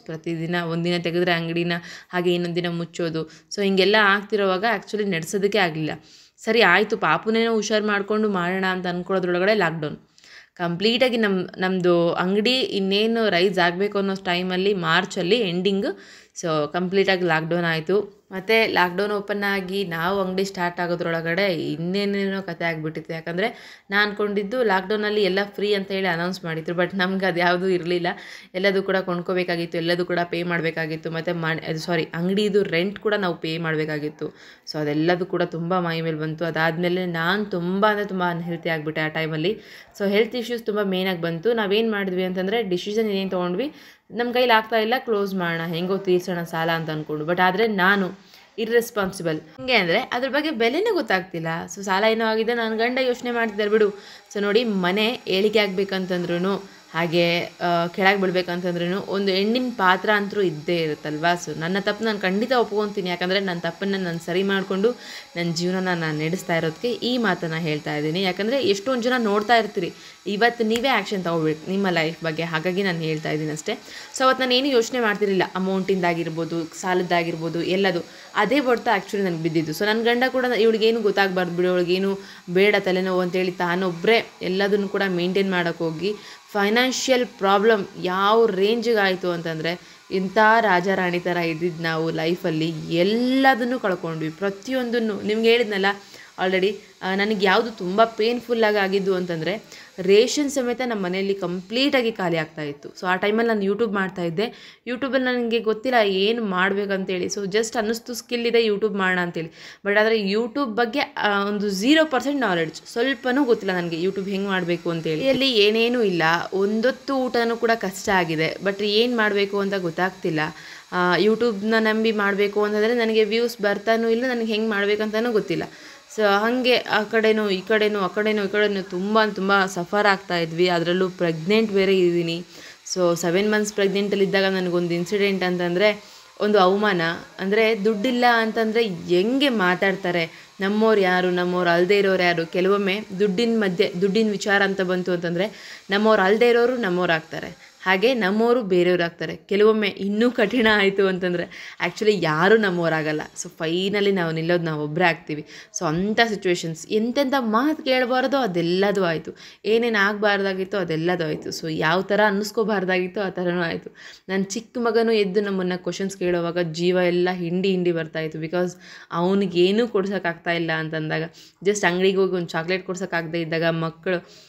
ಪ್ರತಿದಿನ. ಒಂದಿನ ತೆಗೆದ್ರೆ ಅಂಗಡಿನ ಹಾಗೆ ಇನ್ನೊಂದು ದಿನ ಮುಚ್ಚೋದು. ಸೊ ಹಿಂಗೆಲ್ಲ ಆಗ್ತಿರೋವಾಗ ಆ್ಯಕ್ಚುಲಿ ನಡೆಸೋದಕ್ಕೆ ಆಗಲಿಲ್ಲ. ಸರಿ ಆಯಿತು, ಪಾಪುನೇನೋ ಹುಷಾರು ಮಾಡಿಕೊಂಡು ಮಾಡೋಣ ಅಂತ ಅಂದ್ಕೊಳ್ಳೋದ್ರೊಳಗಡೆ ಲಾಕ್ಡೌನ್ ಕಂಪ್ಲೀಟಾಗಿ ನಮ್ಮದು ಅಂಗಡಿ ಇನ್ನೇನು ರೈಸ್ ಆಗಬೇಕು ಅನ್ನೋ ಟೈಮಲ್ಲಿ ಮಾರ್ಚಲ್ಲಿ ಎಂಡಿಂಗ್. ಸೊ ಕಂಪ್ಲೀಟಾಗಿ ಲಾಕ್ಡೌನ್ ಆಯಿತು. ಮತ್ತು ಲಾಕ್ಡೌನ್ ಓಪನ್ ಆಗಿ ನಾವು ಅಂಗಡಿ ಸ್ಟಾರ್ಟ್ ಆಗೋದ್ರೊಳಗಡೆ ಇನ್ನೇನೇನೋ ಕತೆ ಆಗಿಬಿಟ್ಟಿತ್ತು. ಯಾಕಂದರೆ ನಾನು ಅಂದ್ಕೊಂಡಿದ್ದು ಲಾಕ್ಡೌನಲ್ಲಿ ಎಲ್ಲ ಫ್ರೀ ಅಂತ ಹೇಳಿ ಅನೌನ್ಸ್ ಮಾಡಿದ್ರು, ಬಟ್ ನಮ್ಗೆ ಅದು ಯಾವುದೂ ಇರಲಿಲ್ಲ. ಎಲ್ಲದೂ ಕೂಡ ಕೊಂಡ್ಕೋಬೇಕಾಗಿತ್ತು, ಎಲ್ಲದೂ ಕೂಡ ಪೇ ಮಾಡಬೇಕಾಗಿತ್ತು. ಮತ್ತು ಅಂಗಡಿದು ರೆಂಟ್ ಕೂಡ ನಾವು ಪೇ ಮಾಡಬೇಕಾಗಿತ್ತು. ಸೊ ಅದೆಲ್ಲದೂ ಕೂಡ ತುಂಬ ಮೈ ಮೇಲೆ ಬಂತು. ಅದಾದಮೇಲೆ ನಾನು ತುಂಬ ಅನ್ಹೆಲ್ತಿ ಆಗಿಬಿಟ್ಟೆ ಆ ಟೈಮಲ್ಲಿ. ಸೊ ಹೆಲ್ತ್ ಇಶ್ಯೂಸ್ ತುಂಬ ಮೇನಾಗಿ ಬಂತು. ನಾವೇನು ಮಾಡಿದ್ವಿ ಅಂತಂದರೆ ಡಿಸಿಷನ್ ಏನೇನು ತೊಗೊಂಡ್ವಿ, ನಮ್ಮ ಕೈಲಿ ಆಗ್ತಾಯಿಲ್ಲ, ಕ್ಲೋಸ್ ಮಾಡೋಣ, ಹೆಂಗೋ ತೀರ್ಸೋಣ ಸಾಲ ಅಂತ ಅಂದ್ಕೊಂಡು. ಬಟ್ ಆದರೆ ನಾನು ಇರ್ರೆಸ್ಪಾನ್ಸಿಬಲ್. ಹಿಂಗೆ ಅಂದರೆ ಅದ್ರ ಬಗ್ಗೆ ಬೆಲೆನೇ ಗೊತ್ತಾಗ್ತಿಲ್ಲ. ಸೊ ಸಾಲ ಏನೋ ಆಗಿದೆ, ನನ್ನ ಗಂಡ ಯೋಚನೆ ಮಾಡ್ತಿದ್ದಾರೆ ಬಿಡು. ಸೊ ನೋಡಿ, ಮನೆ ಏಳಿಗೆ ಆಗಬೇಕಂತಂದ್ರೂ ಹಾಗೆ ಕೆಳಗೆ ಬಿಡ್ಬೇಕಂತಂದ್ರೂ ಒಂದು ಹೆಣ್ಣಿನ ಪಾತ್ರ ಅಂತೂ ಇದ್ದೇ ಇರುತ್ತಲ್ವ. ಸೊ ನನ್ನ ತಪ್ಪು ನಾನು ಖಂಡಿತ ಒಪ್ಕೊತೀನಿ. ಯಾಕಂದರೆ ನನ್ನ ತಪ್ಪನ್ನು ನಾನು ಸರಿ ಮಾಡಿಕೊಂಡು ನನ್ನ ಜೀವನನ ನಾನು ನಡೆಸ್ತಾ ಇರೋದಕ್ಕೆ ಈ ಮಾತನ್ನು ಹೇಳ್ತಾ ಇದ್ದೀನಿ. ಯಾಕಂದರೆ ಎಷ್ಟೊಂದು ಜನ ನೋಡ್ತಾ ಇರ್ತೀರಿ, ಇವತ್ತು ನೀವೇ ಆ್ಯಕ್ಷನ್ ತೊಗೋಬೇಕು ನಿಮ್ಮ ಲೈಫ್ ಬಗ್ಗೆ. ಹಾಗಾಗಿ ನಾನು ಹೇಳ್ತಾ ಇದ್ದೀನಿ ಅಷ್ಟೇ. ಸೊ ಅವತ್ತು ನಾನು ಏನು ಯೋಚನೆ ಮಾಡ್ತಿರಲಿಲ್ಲ, ಅಮೌಂಟಿಂದಾಗಿರ್ಬೋದು, ಸಾಲದ್ದಾಗಿರ್ಬೋದು, ಎಲ್ಲದು ಅದೇ ಹೊಡ್ತಾ ಆ್ಯಕ್ಚುಲಿ ನನಗೆ ಬಿದ್ದಿದ್ದು. ಸೊ ನನ್ನ ಗಂಡ ಕೂಡ ಇವಳಿಗೇನು ಗೊತ್ತಾಗಬಾರ್ದು ಬಿಡು, ಅವಳಿಗೇನು ಬೇಡ ತಲೆನೋವು ಅಂತೇಳಿ ತಾನೊಬ್ಬರೇ ಎಲ್ಲದನ್ನು ಕೂಡ ಮೇಂಟೈನ್ ಮಾಡೋಕ್ಕೋಗಿ ಫೈನಾನ್ಷಿಯಲ್ ಪ್ರಾಬ್ಲಮ್ ಯಾವ ರೇಂಜಿಗೆ ಆಯಿತು ಅಂತಂದರೆ, ಇಂಥ ರಾಜಾರಾಣಿ ಥರ ಇದ್ದಿದ್ದು ನಾವು ಲೈಫಲ್ಲಿ ಎಲ್ಲದನ್ನು ಕಳ್ಕೊಂಡ್ವಿ. ಪ್ರತಿಯೊಂದನ್ನು ನಿಮ್ಗೆ ಹೇಳಿದ್ನಲ್ಲ ಆಲ್ರೆಡಿ. ನನಗೆ ಯಾವುದು ತುಂಬ ಪೇನ್ಫುಲ್ಲಾಗಿ ಆಗಿದ್ದು ಅಂತಂದರೆ, ರೇಷನ್ ಸಮೇತ ನಮ್ಮ ಮನೆಯಲ್ಲಿ ಕಂಪ್ಲೀಟಾಗಿ ಖಾಲಿ ಆಗ್ತಾಯಿತ್ತು. ಸೊ ಆ ಟೈಮಲ್ಲಿ ನಾನು ಯೂಟ್ಯೂಬ್ ಮಾಡ್ತಾಯಿದ್ದೆ. ಯೂಟ್ಯೂಬಲ್ಲಿ ನನಗೆ ಗೊತ್ತಿಲ್ಲ ಏನು ಮಾಡಬೇಕಂತೇಳಿ. ಸೊ ಜಸ್ಟ್ ಅನ್ನಿಸ್ತು ಸ್ಕಿಲ್ ಇದೆ ಯೂಟ್ಯೂಬ್ ಮಾಡೋಣ ಅಂತೇಳಿ. ಬಟ್ ಆದರೆ ಯೂಟ್ಯೂಬ್ ಬಗ್ಗೆ ಒಂದು 0% ನಾಲೆಡ್ಜ್, ಸ್ವಲ್ಪನೂ ಗೊತ್ತಿಲ್ಲ ನನಗೆ ಯೂಟ್ಯೂಬ್ ಹೆಂಗೆ ಮಾಡಬೇಕು ಅಂತೇಳಿ. ಇಲ್ಲಿ ಏನೇನೂ ಇಲ್ಲ, ಒಂದೊತ್ತು ಊಟನೂ ಕೂಡ ಕಷ್ಟ ಆಗಿದೆ. ಬಟ್ ಏನು ಮಾಡಬೇಕು ಅಂತ ಗೊತ್ತಾಗ್ತಿಲ್ಲ. ಯೂಟ್ಯೂಬ್ನ ನಂಬಿ ಮಾಡಬೇಕು ಅಂತಂದರೆ ನನಗೆ ವ್ಯೂಸ್ ಬರ್ತಾನೂ ಇಲ್ಲ, ನನಗೆ ಹೆಂಗೆ ಮಾಡಬೇಕಂತನೂ ಗೊತ್ತಿಲ್ಲ. ಸೊ ಹಾಗೆ ಆ ಕಡೆನೂ ಈ ಕಡೆನೂ ತುಂಬ ಸಫರ್ ಆಗ್ತಾಯಿದ್ವಿ. ಅದರಲ್ಲೂ ಪ್ರೆಗ್ನೆಂಟ್ ಬೇರೆ ಇದ್ದೀನಿ. ಸೊ 7 ಮಂತ್ಸ್ ಪ್ರೆಗ್ನೆಂಟಲ್ಲಿದ್ದಾಗ ನನಗೊಂದು ಇನ್ಸಿಡೆಂಟ್ ಅಂತಂದರೆ ಒಂದು ಅವಮಾನ. ಅಂದರೆ ದುಡ್ಡಿಲ್ಲ ಅಂತಂದರೆ ಹೆಂಗೆ ಮಾತಾಡ್ತಾರೆ, ನಮ್ಮವ್ರು ಅಲ್ಲದೆ ಇರೋರು ಯಾರು. ಕೆಲವೊಮ್ಮೆ ದುಡ್ಡಿನ ವಿಚಾರ ಅಂತ ಬಂತು ಅಂತಂದರೆ ನಮ್ಮವ್ರು ಅಲ್ಲದೆ ಇರೋರು ನಮ್ಮವ್ರು ಆಗ್ತಾರೆ, ಹಾಗೆ ನಮ್ಮವರು ಬೇರೆಯವ್ರು ಆಗ್ತಾರೆ. ಕೆಲವೊಮ್ಮೆ ಇನ್ನೂ ಕಠಿಣ ಆಯಿತು ಅಂತಂದರೆ ಆ್ಯಕ್ಚುಲಿ ಯಾರೂ ನಮ್ಮವರಾಗಲ್ಲ. ಸೊ ಫೈನಲಿ ನಾವು ನಿಲ್ಲೋದು ನಾವು ಒಬ್ಬರೇ ಆಗ್ತೀವಿ. ಸೊ ಅಂಥ ಸಿಚುವೇಶನ್ಸ್, ಎಂತೆಂಥ ಮಾತು ಕೇಳಬಾರ್ದೋ ಅದೆಲ್ಲದೂ ಆಯಿತು, ಏನೇನು ಆಗಬಾರ್ದಾಗಿತ್ತೋ ಅದೆಲ್ಲದೂ ಆಯಿತು. ಸೊ ಯಾವ ಥರ ಅನ್ನಿಸ್ಕೋಬಾರ್ದಾಗಿತ್ತೋ ಆ ಥರನೂ ಆಯಿತು. ನನ್ನ ಚಿಕ್ಕ ಮಗನೂ ಎದ್ದು ನಮ್ಮನ್ನು ಕ್ವಶನ್ಸ್ ಕೇಳೋವಾಗ ಜೀವ ಎಲ್ಲ ಹಿಂಡಿ ಬರ್ತಾಯಿತ್ತು. ಬಿಕಾಸ್ ಅವನಿಗೇನೂ ಕೊಡ್ಸೋಕ್ಕಾಗ್ತಾ ಇಲ್ಲ ಅಂತಂದಾಗ, ಜಸ್ಟ್ ಅಂಗಡಿಗೆ ಹೋಗಿ ಒಂದು ಚಾಕ್ಲೇಟ್ ಕೊಡ್ಸೋಕ್ಕಾಗದೇ ಇದ್ದಾಗ ಮಕ್ಕಳು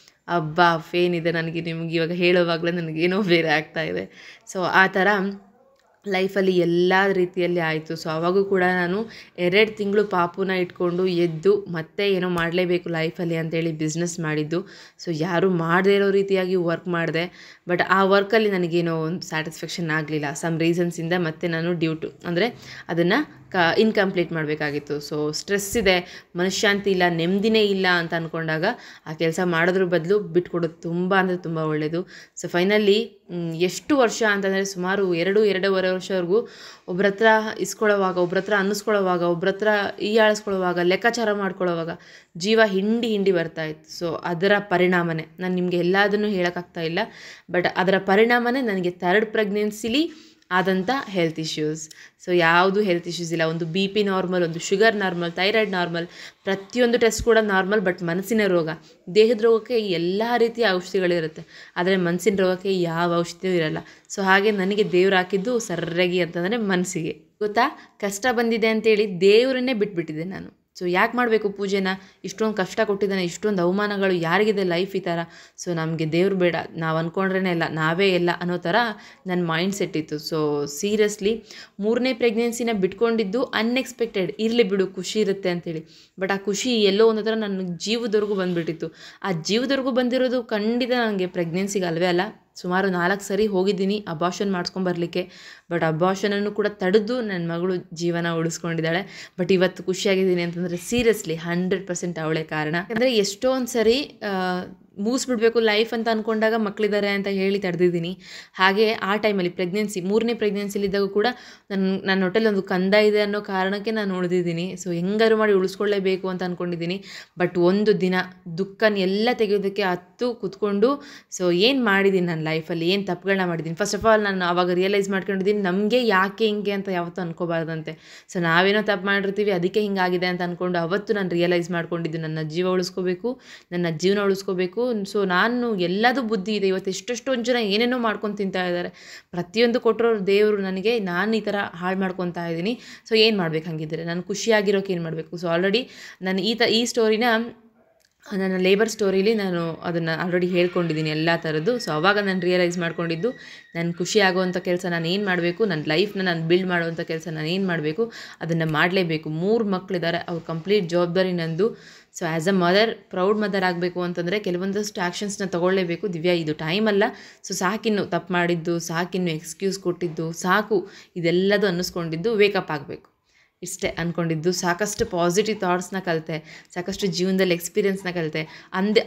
ಅಬ್ಬಾ ಫೇನಿದೆ ನನಗೆ, ನಿಮ್ಗೆ ಇವಾಗ ಹೇಳೋವಾಗಲೇ ನನಗೇನೋ ಬೇರೆ ಆಗ್ತಾಯಿದೆ. ಸೊ ಆ ಥರ ಲೈಫಲ್ಲಿ ಎಲ್ಲ ರೀತಿಯಲ್ಲಿ ಆಯಿತು. ಸೊ ಅವಾಗೂ ಕೂಡ ನಾನು 2 ತಿಂಗಳು ಪಾಪುನ ಇಟ್ಕೊಂಡು ಎದ್ದು ಮತ್ತೆ ಏನೋ ಮಾಡಲೇಬೇಕು ಲೈಫಲ್ಲಿ ಅಂತೇಳಿ ಬಿಸ್ನೆಸ್ ಮಾಡಿದ್ದು. ಸೊ ಯಾರೂ ಮಾಡದೇ ಇರೋ ರೀತಿಯಾಗಿ ವರ್ಕ್ ಮಾಡಿದೆ. ಬಟ್ ಆ ವರ್ಕಲ್ಲಿ ನನಗೇನೋ ಒಂದು ಸ್ಯಾಟಿಸ್ಫ್ಯಾಕ್ಷನ್ ಆಗಲಿಲ್ಲ. ಸಮ್ ರೀಸನ್ಸಿಂದ ಮತ್ತೆ ನಾನು ಅಂದರೆ ಅದನ್ನು ಇನ್ಕಂಪ್ಲೀಟ್ ಮಾಡಬೇಕಾಗಿತ್ತು. ಸೊ ಸ್ಟ್ರೆಸ್ ಇದೆ, ಮನಃಶಾಂತಿ ಇಲ್ಲ, ನೆಮ್ಮದಿನೇ ಇಲ್ಲ ಅಂತ ಅಂದ್ಕೊಂಡಾಗ ಆ ಕೆಲಸ ಮಾಡೋದ್ರ ಬದಲು ಬಿಟ್ಕೊಡೋದು ತುಂಬ ಒಳ್ಳೆಯದು. ಸೊ ಫೈನಲಿ ಎಷ್ಟು ವರ್ಷ ಅಂತಂದರೆ ಸುಮಾರು 2-2.5 ವರ್ಷವರೆಗೂ ಒಬ್ರ ಹತ್ರ ಇಸ್ಕೊಳ್ಳೋವಾಗ, ಒಬ್ರ ಹತ್ರ ಅನ್ನಿಸ್ಕೊಳ್ಳೋವಾಗ, ಒಬ್ರ ಹತ್ರ ಆಳಿಸ್ಕೊಳ್ಳೋವಾಗ, ಲೆಕ್ಕಾಚಾರ ಮಾಡ್ಕೊಳ್ಳೋವಾಗ ಜೀವ ಹಿಂಡಿ ಬರ್ತಾಯಿತ್ತು. ಸೊ ಅದರ ಪರಿಣಾಮನೇ, ನಾನು ನಿಮಗೆ ಎಲ್ಲದನ್ನು ಹೇಳೋಕ್ಕಾಗ್ತಾ ಇಲ್ಲ, ಬಟ್ ಅದರ ಪರಿಣಾಮನೇ ನನಗೆ 3rd ಪ್ರೆಗ್ನೆನ್ಸಿಲಿ ಆದಂಥ ಹೆಲ್ತ್ ಇಶ್ಯೂಸ್. ಸೊ ಯಾವುದು ಹೆಲ್ತ್ ಇಶ್ಯೂಸ್ ಇಲ್ಲ. ಒಂದು BP ನಾರ್ಮಲ್, ಒಂದು ಶುಗರ್ ನಾರ್ಮಲ್, ಥೈರಾಯ್ಡ್ ನಾರ್ಮಲ್, ಪ್ರತಿಯೊಂದು ಟೆಸ್ಟ್ ಕೂಡ ನಾರ್ಮಲ್. ಬಟ್ ಮನಸ್ಸಿನ ರೋಗ, ದೇಹದ ರೋಗಕ್ಕೆ ಎಲ್ಲ ರೀತಿಯ ಔಷಧಿಗಳಿರುತ್ತೆ, ಆದರೆ ಮನಸ್ಸಿನ ರೋಗಕ್ಕೆ ಯಾವ ಔಷಧಿಯೂ ಇರಲ್ಲ. ಸೊ ಹಾಗೆ ನನಗೆ ದೇವ್ರು ಹಾಕಿದ್ದು ಸರಿಯಾಗಿ ಅಂತಂದರೆ ಮನಸ್ಸಿಗೆ. ಗೊತ್ತಾ, ಕಷ್ಟ ಬಂದಿದೆ ಅಂತೇಳಿ ದೇವರನ್ನೇ ಬಿಟ್ಬಿಟ್ಟಿದ್ದೆ ನಾನು. ಸೊ ಯಾಕೆ ಮಾಡಬೇಕು ಪೂಜೆನ? ಇಷ್ಟೊಂದು ಕಷ್ಟ ಕೊಟ್ಟಿದ್ದಾನೆ, ಇಷ್ಟೊಂದು ಅವಮಾನಗಳು, ಯಾರಿಗಿದೆ ಲೈಫ್ ಈ ಥರ. ಸೊ ನಮಗೆ ದೇವ್ರು ಬೇಡ, ನಾವು ಅಂದ್ಕೊಂಡ್ರೇ ಇಲ್ಲ, ನಾವೇ ಎಲ್ಲ ಅನ್ನೋ ಥರ ನನ್ನ ಮೈಂಡ್ ಸೆಟ್ ಇತ್ತು. ಸೊ ಸೀರಿಯಸ್ಲಿ 3ನೇ ಪ್ರೆಗ್ನೆನ್ಸಿನ ಬಿಟ್ಕೊಂಡಿದ್ದು ಅನ್ಎಕ್ಸ್ಪೆಕ್ಟೆಡ್. ಇರಲಿ ಬಿಡು, ಖುಷಿ ಇರುತ್ತೆ ಅಂತೇಳಿ. ಬಟ್ ಆ ಖುಷಿ ಎಲ್ಲೋ ಒಂದು ಥರ ನನ್ನ ಜೀವದವರೆಗೂ ಬಂದುಬಿಟ್ಟಿತ್ತು. ಆ ಜೀವದವರೆಗೂ ಬಂದಿರೋದು ಖಂಡಿತ ನನಗೆ ಪ್ರೆಗ್ನೆನ್ಸಿಗೆ ಅಲ್ವೇ ಅಲ್ಲ. ಸುಮಾರು 4 ಸರಿ ಹೋಗಿದ್ದೀನಿ ಅಬಾರ್ಷನ್ ಮಾಡಿಸ್ಕೊಂಬರ್ಲಿಕ್ಕೆ. ಬಟ್ ಅಬಾರ್ಷನನ್ನು ಕೂಡ ತಡೆದು ನನ್ನ ಮಗಳು ಜೀವನ ಉಳಿಸ್ಕೊಂಡಿದ್ದಾಳೆ. ಬಟ್ ಇವತ್ತು ಖುಷಿಯಾಗಿದ್ದೀನಿ ಅಂತಂದರೆ ಸೀರಿಯಸ್ಲಿ 100% ಅವಳೇ ಕಾರಣ. ಯಾಕಂದರೆ ಎಷ್ಟೊಂದು ಸರಿ ಮುಗಿಸ್ಬಿಡ್ಬೇಕು ಲೈಫ್ ಅಂತ ಅಂದ್ಕೊಂಡಾಗ ಮಕ್ಕಳಿದ್ದಾರೆ ಅಂತ ಹೇಳಿ ತಡೆದಿದ್ದೀನಿ. ಹಾಗೆ ಆ ಟೈಮಲ್ಲಿ 3ನೇ ಪ್ರೆಗ್ನೆನ್ಸಿಲಿದ್ದಾಗ ಕೂಡ ನನ್ನ ಹೊಟ್ಟೆಲಿ ಒಂದು ಕಂದ ಇದೆ ಅನ್ನೋ ಕಾರಣಕ್ಕೆ ನಾನು ಉಳಿದಿದ್ದೀನಿ. ಸೊ ಹೆಂಗಾರು ಮಾಡಿ ಉಳಿಸ್ಕೊಳ್ಳೇಬೇಕು ಅಂತ ಅಂದ್ಕೊಂಡಿದ್ದೀನಿ. ಬಟ್ ಒಂದು ದಿನ ದುಃಖನ ಎಲ್ಲ ತೆಗೆಯೋದಕ್ಕೆ ಕೂತ್ಕೊಂಡು ಸೊ ಏನು ಮಾಡಿದ್ದೀನಿ ನನ್ನ ಲೈಫಲ್ಲಿ, ಏನು ತಪ್ಪುಗಳನ್ನ ಮಾಡಿದ್ದೀನಿ. ಫಸ್ಟ್ ಆಫ್ ಆಲ್ ನಾನು ಆವಾಗ ರಿಯಲೈಸ್ ಮಾಡ್ಕೊಂಡಿದ್ದೀನಿ, ನಮಗೆ ಯಾಕೆ ಹಿಂಗೆ ಅಂತ ಯಾವತ್ತೂ ಅನ್ಕೋಬಾರ್ದಂತೆ. ಸೊ ನಾವೇನೋ ತಪ್ಪು ಮಾಡಿರ್ತೀವಿ, ಅದಕ್ಕೆ ಹಿಂಗಾಗಿದೆ ಅಂತ ಅಂದ್ಕೊಂಡು ಅವತ್ತು ನಾನು ರಿಯಲೈಸ್ ಮಾಡ್ಕೊಂಡಿದ್ದು, ನನ್ನ ಜೀವನ ಉಳಿಸ್ಕೋಬೇಕು. ಸೊ ನಾನು ಎಲ್ಲದೂ ಬುದ್ಧಿ ಇದೆ. ಇವತ್ತು ಎಷ್ಟೊಂದು ಜನ ಏನೇನೋ ಮಾಡ್ಕೊಂಡು ತಿಂತಾ ಇದ್ದಾರೆ. ಪ್ರತಿಯೊಂದು ಕೊಟ್ಟರೋರು ದೇವರು ನನಗೆ, ನಾನು ಈ ಥರ ಹಾಳು ಮಾಡ್ಕೊತಾ ಇದ್ದೀನಿ. ಸೊ ಏನು ಮಾಡ್ಬೇಕು ಹಂಗಿದ್ರೆ? ನಾನು ಖುಷಿಯಾಗಿರೋಕೆ ಏನು ಮಾಡಬೇಕು? ಸೊ ಆಲ್ರೆಡಿ ನಾನು ಈ ಸ್ಟೋರಿನ ನನ್ನ ಲೇಬರ್ ಸ್ಟೋರಿಲಿ ನಾನು ಅದನ್ನು ಆಲ್ರೆಡಿ ಹೇಳ್ಕೊಂಡಿದ್ದೀನಿ ಎಲ್ಲ ಥರದ್ದು. ಸೊ ಆವಾಗ ನಾನು ರಿಯಲೈಸ್ ಮಾಡ್ಕೊಂಡಿದ್ದು, ನಾನು ಖುಷಿ ಆಗೋವಂಥ ಕೆಲಸ ನಾನು ಏನು ಮಾಡಬೇಕು, ನನ್ನ ಲೈಫ್ನ ನಾನು ಬಿಲ್ಡ್ ಮಾಡೋವಂಥ ಕೆಲಸ ನಾನು ಏನು ಮಾಡಬೇಕು, ಅದನ್ನು ಮಾಡಲೇಬೇಕು. 3 ಮಕ್ಕಳಿದ್ದಾರೆ, ಅವ್ರ ಕಂಪ್ಲೀಟ್ ಜವಾಬ್ದಾರಿ ನಂದು. So as a mother, proud mother ಆಗಬೇಕು ಅಂತಂದರೆ ಕೆಲವೊಂದಷ್ಟು ಆ್ಯಕ್ಷನ್ಸ್ನ ತೊಗೊಳ್ಳೇಬೇಕು. ದಿವ್ಯಾ, ಇದು ಟೈಮಲ್ಲ, ಸೊ ಸಾಕಿನ್ನು ತಪ್ಪು ಮಾಡಿದ್ದು, ಸಾಕಿನ್ನು ಎಕ್ಸ್ಕ್ಯೂಸ್ ಕೊಟ್ಟಿದ್ದು ಸಾಕು, ಇದೆಲ್ಲದು ಅನ್ನಿಸ್ಕೊಂಡಿದ್ದು ವೇಕಪ್ ಆಗಬೇಕು. ಇಷ್ಟೇ ಅಂದ್ಕೊಂಡಿದ್ದು. ಸಾಕಷ್ಟು ಪಾಸಿಟಿವ್ ಥಾಟ್ಸ್ನ ಕಲಿತೆ, ಸಾಕಷ್ಟು ಜೀವನದಲ್ಲಿ ಎಕ್ಸ್ಪೀರಿಯೆನ್ಸ್ನ ಕಲಿತೆ.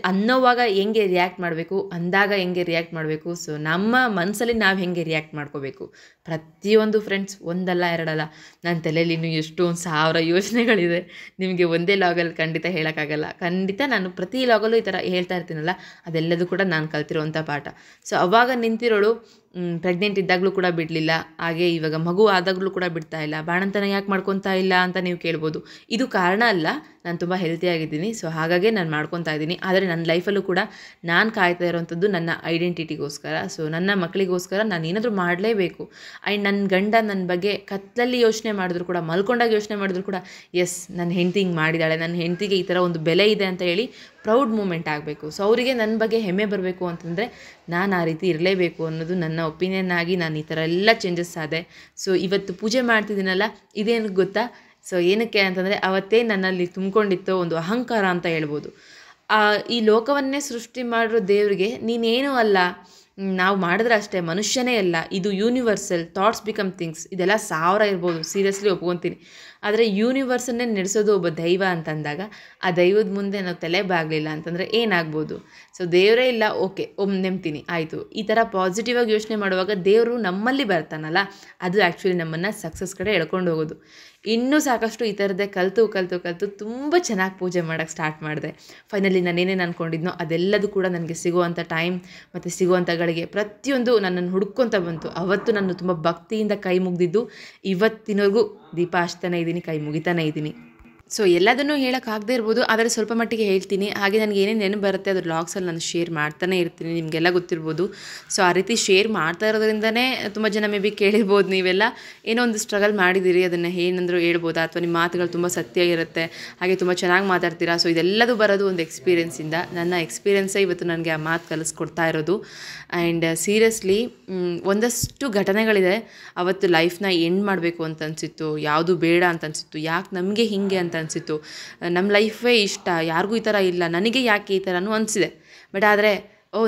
ಅನ್ನೋವಾಗ ಹೆಂಗೆ ರಿಯಾಕ್ಟ್ ಮಾಡಬೇಕು, ಅಂದಾಗ ಹೆಂಗೆ ರಿಯಾಕ್ಟ್ ಮಾಡಬೇಕು. ಸೊ ನಮ್ಮ ಮನಸ್ಸಲ್ಲಿ ನಾವು ಹೆಂಗೆ ರಿಯಾಕ್ಟ್ ಮಾಡ್ಕೋಬೇಕು, ಪ್ರತಿಯೊಂದು ಫ್ರೆಂಡ್ಸ್, ಒಂದಲ್ಲ ಎರಡಲ್ಲ. ನನ್ನ ತಲೆಯಲ್ಲಿ ಇನ್ನೂ ಎಷ್ಟೊಂದು 1000 ಯೋಚನೆಗಳಿದೆ. ನಿಮಗೆ ಒಂದೇ ಲಾಗಲ್ಲಿ ಖಂಡಿತ ಹೇಳೋಕ್ಕಾಗಲ್ಲ. ಖಂಡಿತ ನಾನು ಪ್ರತಿ ಲಾಗಲ್ಲೂ ಈ ಥರ ಹೇಳ್ತಾ ಇರ್ತೀನಲ್ಲ, ಅದೆಲ್ಲದೂ ಕೂಡ ನಾನು ಕಲ್ತಿರೋವಂಥ ಪಾಠ. ಸೊ ಅವಾಗ ನಿಂತಿರೋಳು ಪ್ರೆಗ್ನೆಂಟ್ ಇದ್ದಾಗಲೂ ಕೂಡ ಬಿಡಲಿಲ್ಲ, ಹಾಗೆ ಇವಾಗ ಮಗು ಆದಾಗಲೂ ಕೂಡ ಬಿಡ್ತಾ ಇಲ್ಲ. ಬಾಣಂತನ ಯಾಕೆ ಮಾಡ್ಕೊತಾ ಇಲ್ಲ ಅಂತ ನೀವು ಕೇಳ್ಬೋದು. ಇದು ಕಾರಣ ಅಲ್ಲ, ನಾನು ತುಂಬ ಹೆಲ್ತಿಯಾಗಿದ್ದೀನಿ. ಸೊ ಹಾಗಾಗಿ ನಾನು ಮಾಡ್ಕೊತಾ ಇದ್ದೀನಿ. ಆದರೆ ನನ್ನ ಲೈಫಲ್ಲೂ ಕೂಡ ನಾನು ಕಾಯ್ತಾ ಇರೋವಂಥದ್ದು ನನ್ನ ಐಡೆಂಟಿಟಿಗೋಸ್ಕರ. ಸೊ ನನ್ನ ಮಕ್ಕಳಿಗೋಸ್ಕರ ನಾನು ಏನಾದರೂ ಮಾಡಲೇಬೇಕು. ಆ್ಯಂಡ್ ನನ್ನ ಗಂಡ ನನ್ನ ಬಗ್ಗೆ ಕತ್ತಲಲ್ಲಿ ಯೋಚನೆ ಮಾಡಿದ್ರು ಕೂಡ, ಮಲ್ಕೊಂಡಾಗ ಯೋಚನೆ ಮಾಡಿದ್ರು ಕೂಡ, ಎಸ್ ನನ್ನ ಹೆಂಡತಿ ಹಿಂಗೆ ಮಾಡಿದ್ದಾಳೆ, ನನ್ನ ಹೆಂಡತಿಗೆ ಈ ಥರ ಒಂದು ಬೆಲೆ ಇದೆ ಅಂತ ಹೇಳಿ ಪ್ರೌಡ್ ಮೂಮೆಂಟ್ ಆಗಬೇಕು. ಸೊ ಅವರಿಗೆ ನನ್ನ ಬಗ್ಗೆ ಹೆಮ್ಮೆ ಬರಬೇಕು ಅಂತಂದರೆ ನಾನು ಆ ರೀತಿ ಇರಲೇಬೇಕು ಅನ್ನೋದು ನನ್ನ ಒಪಿನಿಯನ್ ಆಗಿ ನಾನು ಈ ಥರ ಎಲ್ಲ ಚೇಂಜಸ್ ಆದೆ. ಸೊ ಇವತ್ತು ಪೂಜೆ ಮಾಡ್ತಿದ್ದೀನಲ್ಲ, ಇದೇನು ಗೊತ್ತಾ? ಸೊ ಏನಕ್ಕೆ ಅಂತಂದರೆ ಅವತ್ತೇ ನನ್ನಲ್ಲಿ ತುಂಬಿಕೊಂಡಿತ್ತೋ ಒಂದು ಅಹಂಕಾರ ಅಂತ ಹೇಳ್ಬೋದು. ಈ ಲೋಕವನ್ನೇ ಸೃಷ್ಟಿ ಮಾಡಿರೋ ದೇವರಿಗೆ ನೀನೇನೂ ಅಲ್ಲ, ನಾವು ಮಾಡಿದ್ರೆ ಅಷ್ಟೇ, ಮನುಷ್ಯನೇ ಅಲ್ಲ, ಇದು ಯೂನಿವರ್ಸಲ್, ಥಾಟ್ಸ್ ಬಿಕಮ್ ಥಿಂಗ್ಸ್, ಇದೆಲ್ಲ 1000 ಇರ್ಬೋದು, ಸೀರಿಯಸ್ಲಿ ಒಪ್ಕೊತೀನಿ. ಆದರೆ ಯೂನಿವರ್ಸನ್ನೇ ನಡೆಸೋದು ಒಬ್ಬ ದೈವ ಅಂತಂದಾಗ ಆ ದೈವದ ಮುಂದೆ ನಾವು ತಲೆ ಬಾಗಲಿಲ್ಲ ಅಂತಂದರೆ ಏನಾಗ್ಬೋದು? ಸೊ ದೇವರೇ ಇಲ್ಲ, ಓಕೆ ನೆಮ್ತೀನಿ ಆಯಿತು. ಈ ಥರ ಪಾಸಿಟಿವ್ ಆಗಿ ಯೋಚನೆ ಮಾಡುವಾಗ ದೇವರು ನಮ್ಮಲ್ಲಿ ಬರ್ತಾನಲ್ಲ, ಅದು ಆ್ಯಕ್ಚುಲಿ ನಮ್ಮನ್ನು ಸಕ್ಸಸ್ ಕಡೆ ಎಳ್ಕೊಂಡು ಹೋಗೋದು. ಇನ್ನೂ ಸಾಕಷ್ಟು ಈ ಥರದ್ದೇ ಕಲಿತು ತುಂಬ ಚೆನ್ನಾಗಿ ಪೂಜೆ ಮಾಡೋಕ್ಕೆ ಸ್ಟಾರ್ಟ್ ಮಾಡಿದೆ. ಫೈನಲಿ ನಾನೇನೇನು ಅಂದ್ಕೊಂಡಿದ್ನೋ ಅದೆಲ್ಲದೂ ಕೂಡ ನನಗೆ ಸಿಗುವಂಥ ಟೈಮ್ ಮತ್ತು ಸಿಗುವಂಥ ಗಳಿಗೆ ಪ್ರತಿಯೊಂದು ನನ್ನನ್ನು ಹುಡ್ಕೊತ ಬಂತು. ಅವತ್ತು ನಾನು ತುಂಬ ಭಕ್ತಿಯಿಂದ ಕೈ ಮುಗಿದಿದ್ದು, ಇವತ್ತಿನವರೆಗೂ ದೀಪ ಹಚ್ತಾನೆ ಇದ್ದೀನಿ, ಕೈ ಮುಗಿತಾನೆ ಇದ್ದೀನಿ. ಸೊ ಎಲ್ಲದನ್ನೂ ಹೇಳೋಕ್ಕಾಗದೇ ಇರ್ಬೋದು, ಆದರೆ ಸ್ವಲ್ಪ ಮಟ್ಟಿಗೆ ಹೇಳ್ತೀನಿ. ಹಾಗೆ ನನಗೆ ಏನೇನು ನೆನಪು ಬರುತ್ತೆ ಅದು ವ್ಲಾಗ್ಸಲ್ಲಿ ನಾನು ಶೇರ್ ಮಾಡ್ತಾನೆ ಇರ್ತೀನಿ, ನಿಮಗೆಲ್ಲ ಗೊತ್ತಿರ್ಬೋದು. ಸೊ ಆ ರೀತಿ ಶೇರ್ ಮಾಡ್ತಾ ಇರೋದ್ರಿಂದನೇ ತುಂಬ ಜನ ಮೇ ಬಿ ಕೇಳಿರ್ಬೋದು, ನೀವೆಲ್ಲ ಏನೋ ಒಂದು ಸ್ಟ್ರಗಲ್ ಮಾಡಿದ್ದೀರಿ, ಅದನ್ನು ಏನಂದರೂ ಹೇಳ್ಬೋದಾ, ಅಥವಾ ನಿಮ್ಮ ಮಾತುಗಳು ತುಂಬ ಸತ್ಯ ಇರುತ್ತೆ, ಹಾಗೆ ತುಂಬ ಚೆನ್ನಾಗಿ ಮಾತಾಡ್ತೀರಾ. ಸೊ ಇದೆಲ್ಲದೂ ಬರೋದು ಒಂದು ಎಕ್ಸ್ಪೀರಿಯೆನ್ಸಿಂದ. ನನ್ನ ಎಕ್ಸ್ಪೀರಿಯೆನ್ಸೇ ಇವತ್ತು ನನಗೆ ಆ ಮಾತು ಕಲಿಸ್ಕೊಡ್ತಾ ಇರೋದು. ಆ್ಯಂಡ್ ಸೀರಿಯಸ್ಲಿ ಒಂದಷ್ಟು ಘಟನೆಗಳಿದೆ, ಅವತ್ತು ಲೈಫ್ನ ಎಂಡ್ ಮಾಡಬೇಕು ಅಂತ ಅನಿಸಿತ್ತು, ಯಾವುದು ಬೇಡ ಅಂತ ಅನಿಸಿತ್ತು, ಯಾಕೆ ನಮಗೆ ಹೀಗೆ ಅಂತ ಅನಿಸಿತ್ತು, ನಮ್ಮ ಲೈಫೇ ಇಷ್ಟ, ಯಾರಿಗೂ ಈ ಥರ ಇಲ್ಲ, ನನಗೆ ಯಾಕೆ ಈ ಥರನೂ ಅನಿಸಿದೆ. ಬಟ್ ಆದರೆ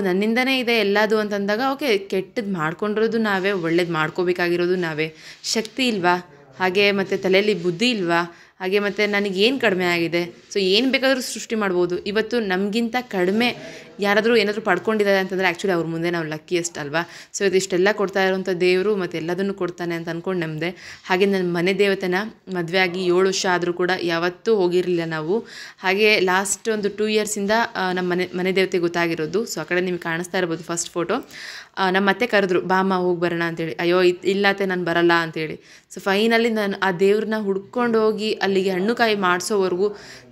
ನನ್ನಿಂದನೇ ಇದೆ ಎಲ್ಲದು ಅಂತಂದಾಗ ಓಕೆ, ಕೆಟ್ಟದ್ದು ಮಾಡ್ಕೊಂಡಿರೋದು ನಾವೇ, ಒಳ್ಳೇದು ಮಾಡ್ಕೋಬೇಕಾಗಿರೋದು ನಾವೇ. ಶಕ್ತಿ ಇಲ್ವಾ? ಹಾಗೆ ಮತ್ತು ತಲೆಯಲ್ಲಿ ಬುದ್ಧಿ ಇಲ್ವಾ? ಹಾಗೆ ಮತ್ತು ನನಗೇನು ಕಡಿಮೆ ಆಗಿದೆ? ಸೊ ಏನು ಬೇಕಾದರೂ ಸೃಷ್ಟಿ ಮಾಡ್ಬೋದು. ಇವತ್ತು ನಮಗಿಂತ ಕಡಿಮೆ ಯಾರಾದರೂ ಏನಾದರೂ ಪಡ್ಕೊಂಡಿದ್ದಾರೆ ಅಂತಂದರೆ ಆ್ಯಕ್ಚುಲಿ ಅವ್ರ ಮುಂದೆ ನಾವು ಲಕ್ಕಿಯೆಸ್ಟ್ ಅಲ್ವಾ? ಸೊ ಇದಿಷ್ಟೆಲ್ಲ ಕೊಡ್ತಾ ಇರೋಂಥ ದೇವರು ಮತ್ತು ಎಲ್ಲದನ್ನು ಕೊಡ್ತಾನೆ ಅಂತ ಅಂದ್ಕೊಂಡು ನಮ್ಮದೆ. ಹಾಗೆ ನನ್ನ ಮನೆ ದೇವತೆನ ಮದುವೆ ಆಗಿ 7 ವರ್ಷ ಆದರೂ ಕೂಡ ಯಾವತ್ತೂ ಹೋಗಿರಲಿಲ್ಲ ನಾವು. ಹಾಗೆ ಲಾಸ್ಟ್ ಒಂದು 2 ಇಯರ್ಸಿಂದ ನಮ್ಮ ಮನೆ ದೇವತೆ ಗೊತ್ತಾಗಿರೋದು. ಸೊ ಆ ಕಡೆ ನಿಮ್ಗೆ ಕಾಣಿಸ್ತಾ ಇರ್ಬೋದು ಫಸ್ಟ್ ಫೋಟೋ. ನಮ್ಮ ಅತ್ತೆ ಕರೆದ್ರು, ಬಾಮ್ಮ ಹೋಗಿ ಬರೋಣ ಅಂತೇಳಿ. ಅಯ್ಯೋ ಇಲ್ಲತ್ತೆ ನಾನು ಬರಲ್ಲ ಅಂತೇಳಿ. ಸೊ ಫೈನಲಿ ನಾನು ಆ ದೇವ್ರನ್ನ ಹುಡ್ಕೊಂಡು ಹೋಗಿ ಅಲ್ಲಿಗೆ ಹಣ್ಣು ಕಾಯಿ ಮಾಡಿಸೋವರೆಗೂ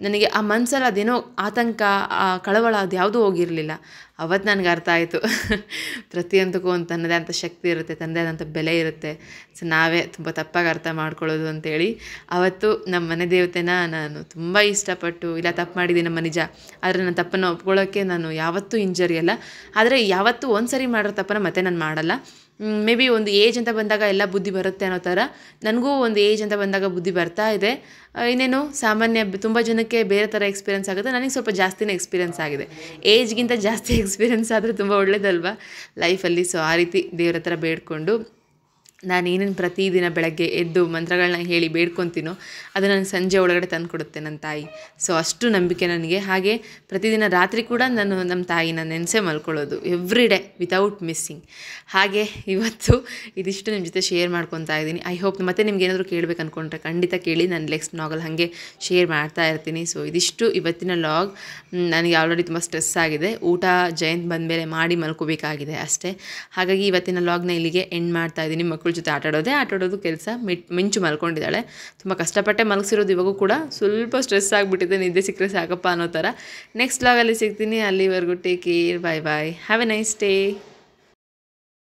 ನನಗೆ ಆ ಮನಸ್ಸಲ್ಲಿ ಅದೇನೋ ಆತಂಕ, ಆ ಕಳವಳ ಅದು ಯಾವುದೂ ಹೋಗಿರಲಿಲ್ಲ. ಅವತ್ತು ನನಗೆ ಅರ್ಥ ಆಯಿತು, ಪ್ರತಿಯೊಂದಕ್ಕೂ ಒಂದು ತನ್ನದೇ ಆದಂಥ ಶಕ್ತಿ ಇರುತ್ತೆ, ತನ್ನದೇ ಆದಂಥ ಬೆಲೆ ಇರುತ್ತೆ. ಸೊ ನಾವೇ ತುಂಬ ತಪ್ಪಾಗಿ ಅರ್ಥ ಮಾಡ್ಕೊಳ್ಳೋದು ಅಂತೇಳಿ ಅವತ್ತು ನಮ್ಮ ಮನೆ ದೇವತೆನ ನಾನು ತುಂಬ ಇಷ್ಟಪಟ್ಟು, ಇಲ್ಲ ತಪ್ಪು ಮಾಡಿದ್ದೀನಮ್ಮ ನಿಜ, ಆದರೆ ನನ್ನ ತಪ್ಪನ್ನು ಒಪ್ಕೊಳ್ಳೋಕ್ಕೆ ನಾನು ಯಾವತ್ತೂ ಹಿಂಜರಿಯಲ್ಲ. ಆದರೆ ಯಾವತ್ತೂ ಒಂದು ಸರಿ ಮಾಡಿರೋ ತಪ್ಪನ್ನು ಮತ್ತೆ ನಾನು ಮಾಡಲ್ಲ. ಮೇ ಬಿ ಒಂದು ಏಜ್ ಅಂತ ಬಂದಾಗ ಎಲ್ಲ ಬುದ್ಧಿ ಬರುತ್ತೆ ಅನ್ನೋ ಥರ ನನಗೂ ಒಂದು ಏಜ್ ಅಂತ ಬಂದಾಗ ಬುದ್ಧಿ ಬರ್ತಾ ಇದೆ. ಇನ್ನೇನು ಸಾಮಾನ್ಯ ತುಂಬ ಜನಕ್ಕೆ ಬೇರೆ ಥರ ಎಕ್ಸ್ಪೀರಿಯೆನ್ಸ್ ಆಗುತ್ತೆ, ನನಗೆ ಸ್ವಲ್ಪ ಜಾಸ್ತಿನೇ ಎಕ್ಸ್ಪೀರಿಯೆನ್ಸ್ ಆಗಿದೆ. ಏಜ್ಗಿಂತ ಜಾಸ್ತಿ ಎಕ್ಸ್ಪೀರಿಯೆನ್ಸ್ ಆದರೆ ತುಂಬ ಒಳ್ಳೇದಲ್ವಾ ಲೈಫಲ್ಲಿ. ಸೊ ಆ ರೀತಿ ದೇವ್ರ ಹತ್ರ ಬೇಡ್ಕೊಂಡು ನಾನೇನೇನು ಪ್ರತಿದಿನ ಬೆಳಗ್ಗೆ ಎದ್ದು ಮಂತ್ರಗಳನ್ನ ಹೇಳಿ ಬೇಡ್ಕೊತೀನೋ ಅದು ನನಗೆ ಸಂಜೆ ಒಳಗಡೆ ತಂದು ಕೊಡುತ್ತೆ ನನ್ನ ತಾಯಿ. ಸೊ ಅಷ್ಟು ನಂಬಿಕೆ ನನಗೆ. ಹಾಗೆ ಪ್ರತಿದಿನ ರಾತ್ರಿ ಕೂಡ ನಾನು ನಮ್ಮ ತಾಯಿನ ನೆನೆಸೇ ಮಲ್ಕೊಳ್ಳೋದು ಎವ್ರಿ ಡೇ ವಿತೌಟ್ ಮಿಸ್ಸಿಂಗ್. ಹಾಗೆ ಇವತ್ತು ಇದಿಷ್ಟು ನಿಮ್ಮ ಜೊತೆ ಶೇರ್ ಮಾಡ್ಕೊತಾ ಇದ್ದೀನಿ. ಐ ಹೋಪ್ ಮತ್ತೆ ನಿಮ್ಗೆ ಏನಾದರೂ ಕೇಳಬೇಕು ಅಂದ್ಕೊಂಡ್ರೆ ಖಂಡಿತ ಕೇಳಿ, ನಾನು ನೆಕ್ಸ್ಟ್ ವ್ಲಾಗಲ್ಲಿ ಹಾಗೆ ಶೇರ್ ಮಾಡ್ತಾ ಇರ್ತೀನಿ. ಸೊ ಇದಿಷ್ಟು ಇವತ್ತಿನ ವ್ಲಾಗ್. ನನಗೆ ಆಲ್ರೆಡಿ ತುಂಬ ಸ್ಟ್ರೆಸ್ ಆಗಿದೆ, ಊಟ ಜಯಂತ್ ಬಂದಮೇಲೆ ಮಾಡಿ ಮಲ್ಕೋಬೇಕಾಗಿದೆ ಅಷ್ಟೇ. ಹಾಗಾಗಿ ಇವತ್ತಿನ ವ್ಲಾಗ್ನ ಇಲ್ಲಿಗೆ ಎಂಡ್ ಮಾಡ್ತಾ ಇದ್ದೀನಿ. ಮಕ್ಕಳ ಜೊತೆ ಆಟಾಡೋದು ಕೆಲಸ. ಮಿಂಚು ಮಲ್ಕೊಂಡಿದ್ದಾಳೆ, ತುಂಬ ಕಷ್ಟಪಟ್ಟೆ ಮಲಗಿಸಿರೋದು. ಇವಾಗೂ ಕೂಡ ಸ್ವಲ್ಪ ಸ್ಟ್ರೆಸ್ ಆಗಿಬಿಟ್ಟಿದೆ, ನಿದ್ದೆ ಸಿಕ್ಕರೆ ಸಾಕಪ್ಪ ಅನ್ನೋ ಥರ. ನೆಕ್ಸ್ಟ್ ವ್ಲಾಗಲ್ಲಿ ಸಿಗ್ತೀನಿ. ಅಲ್ಲಿವರೆಗೂ take care, bye bye, have a nice day.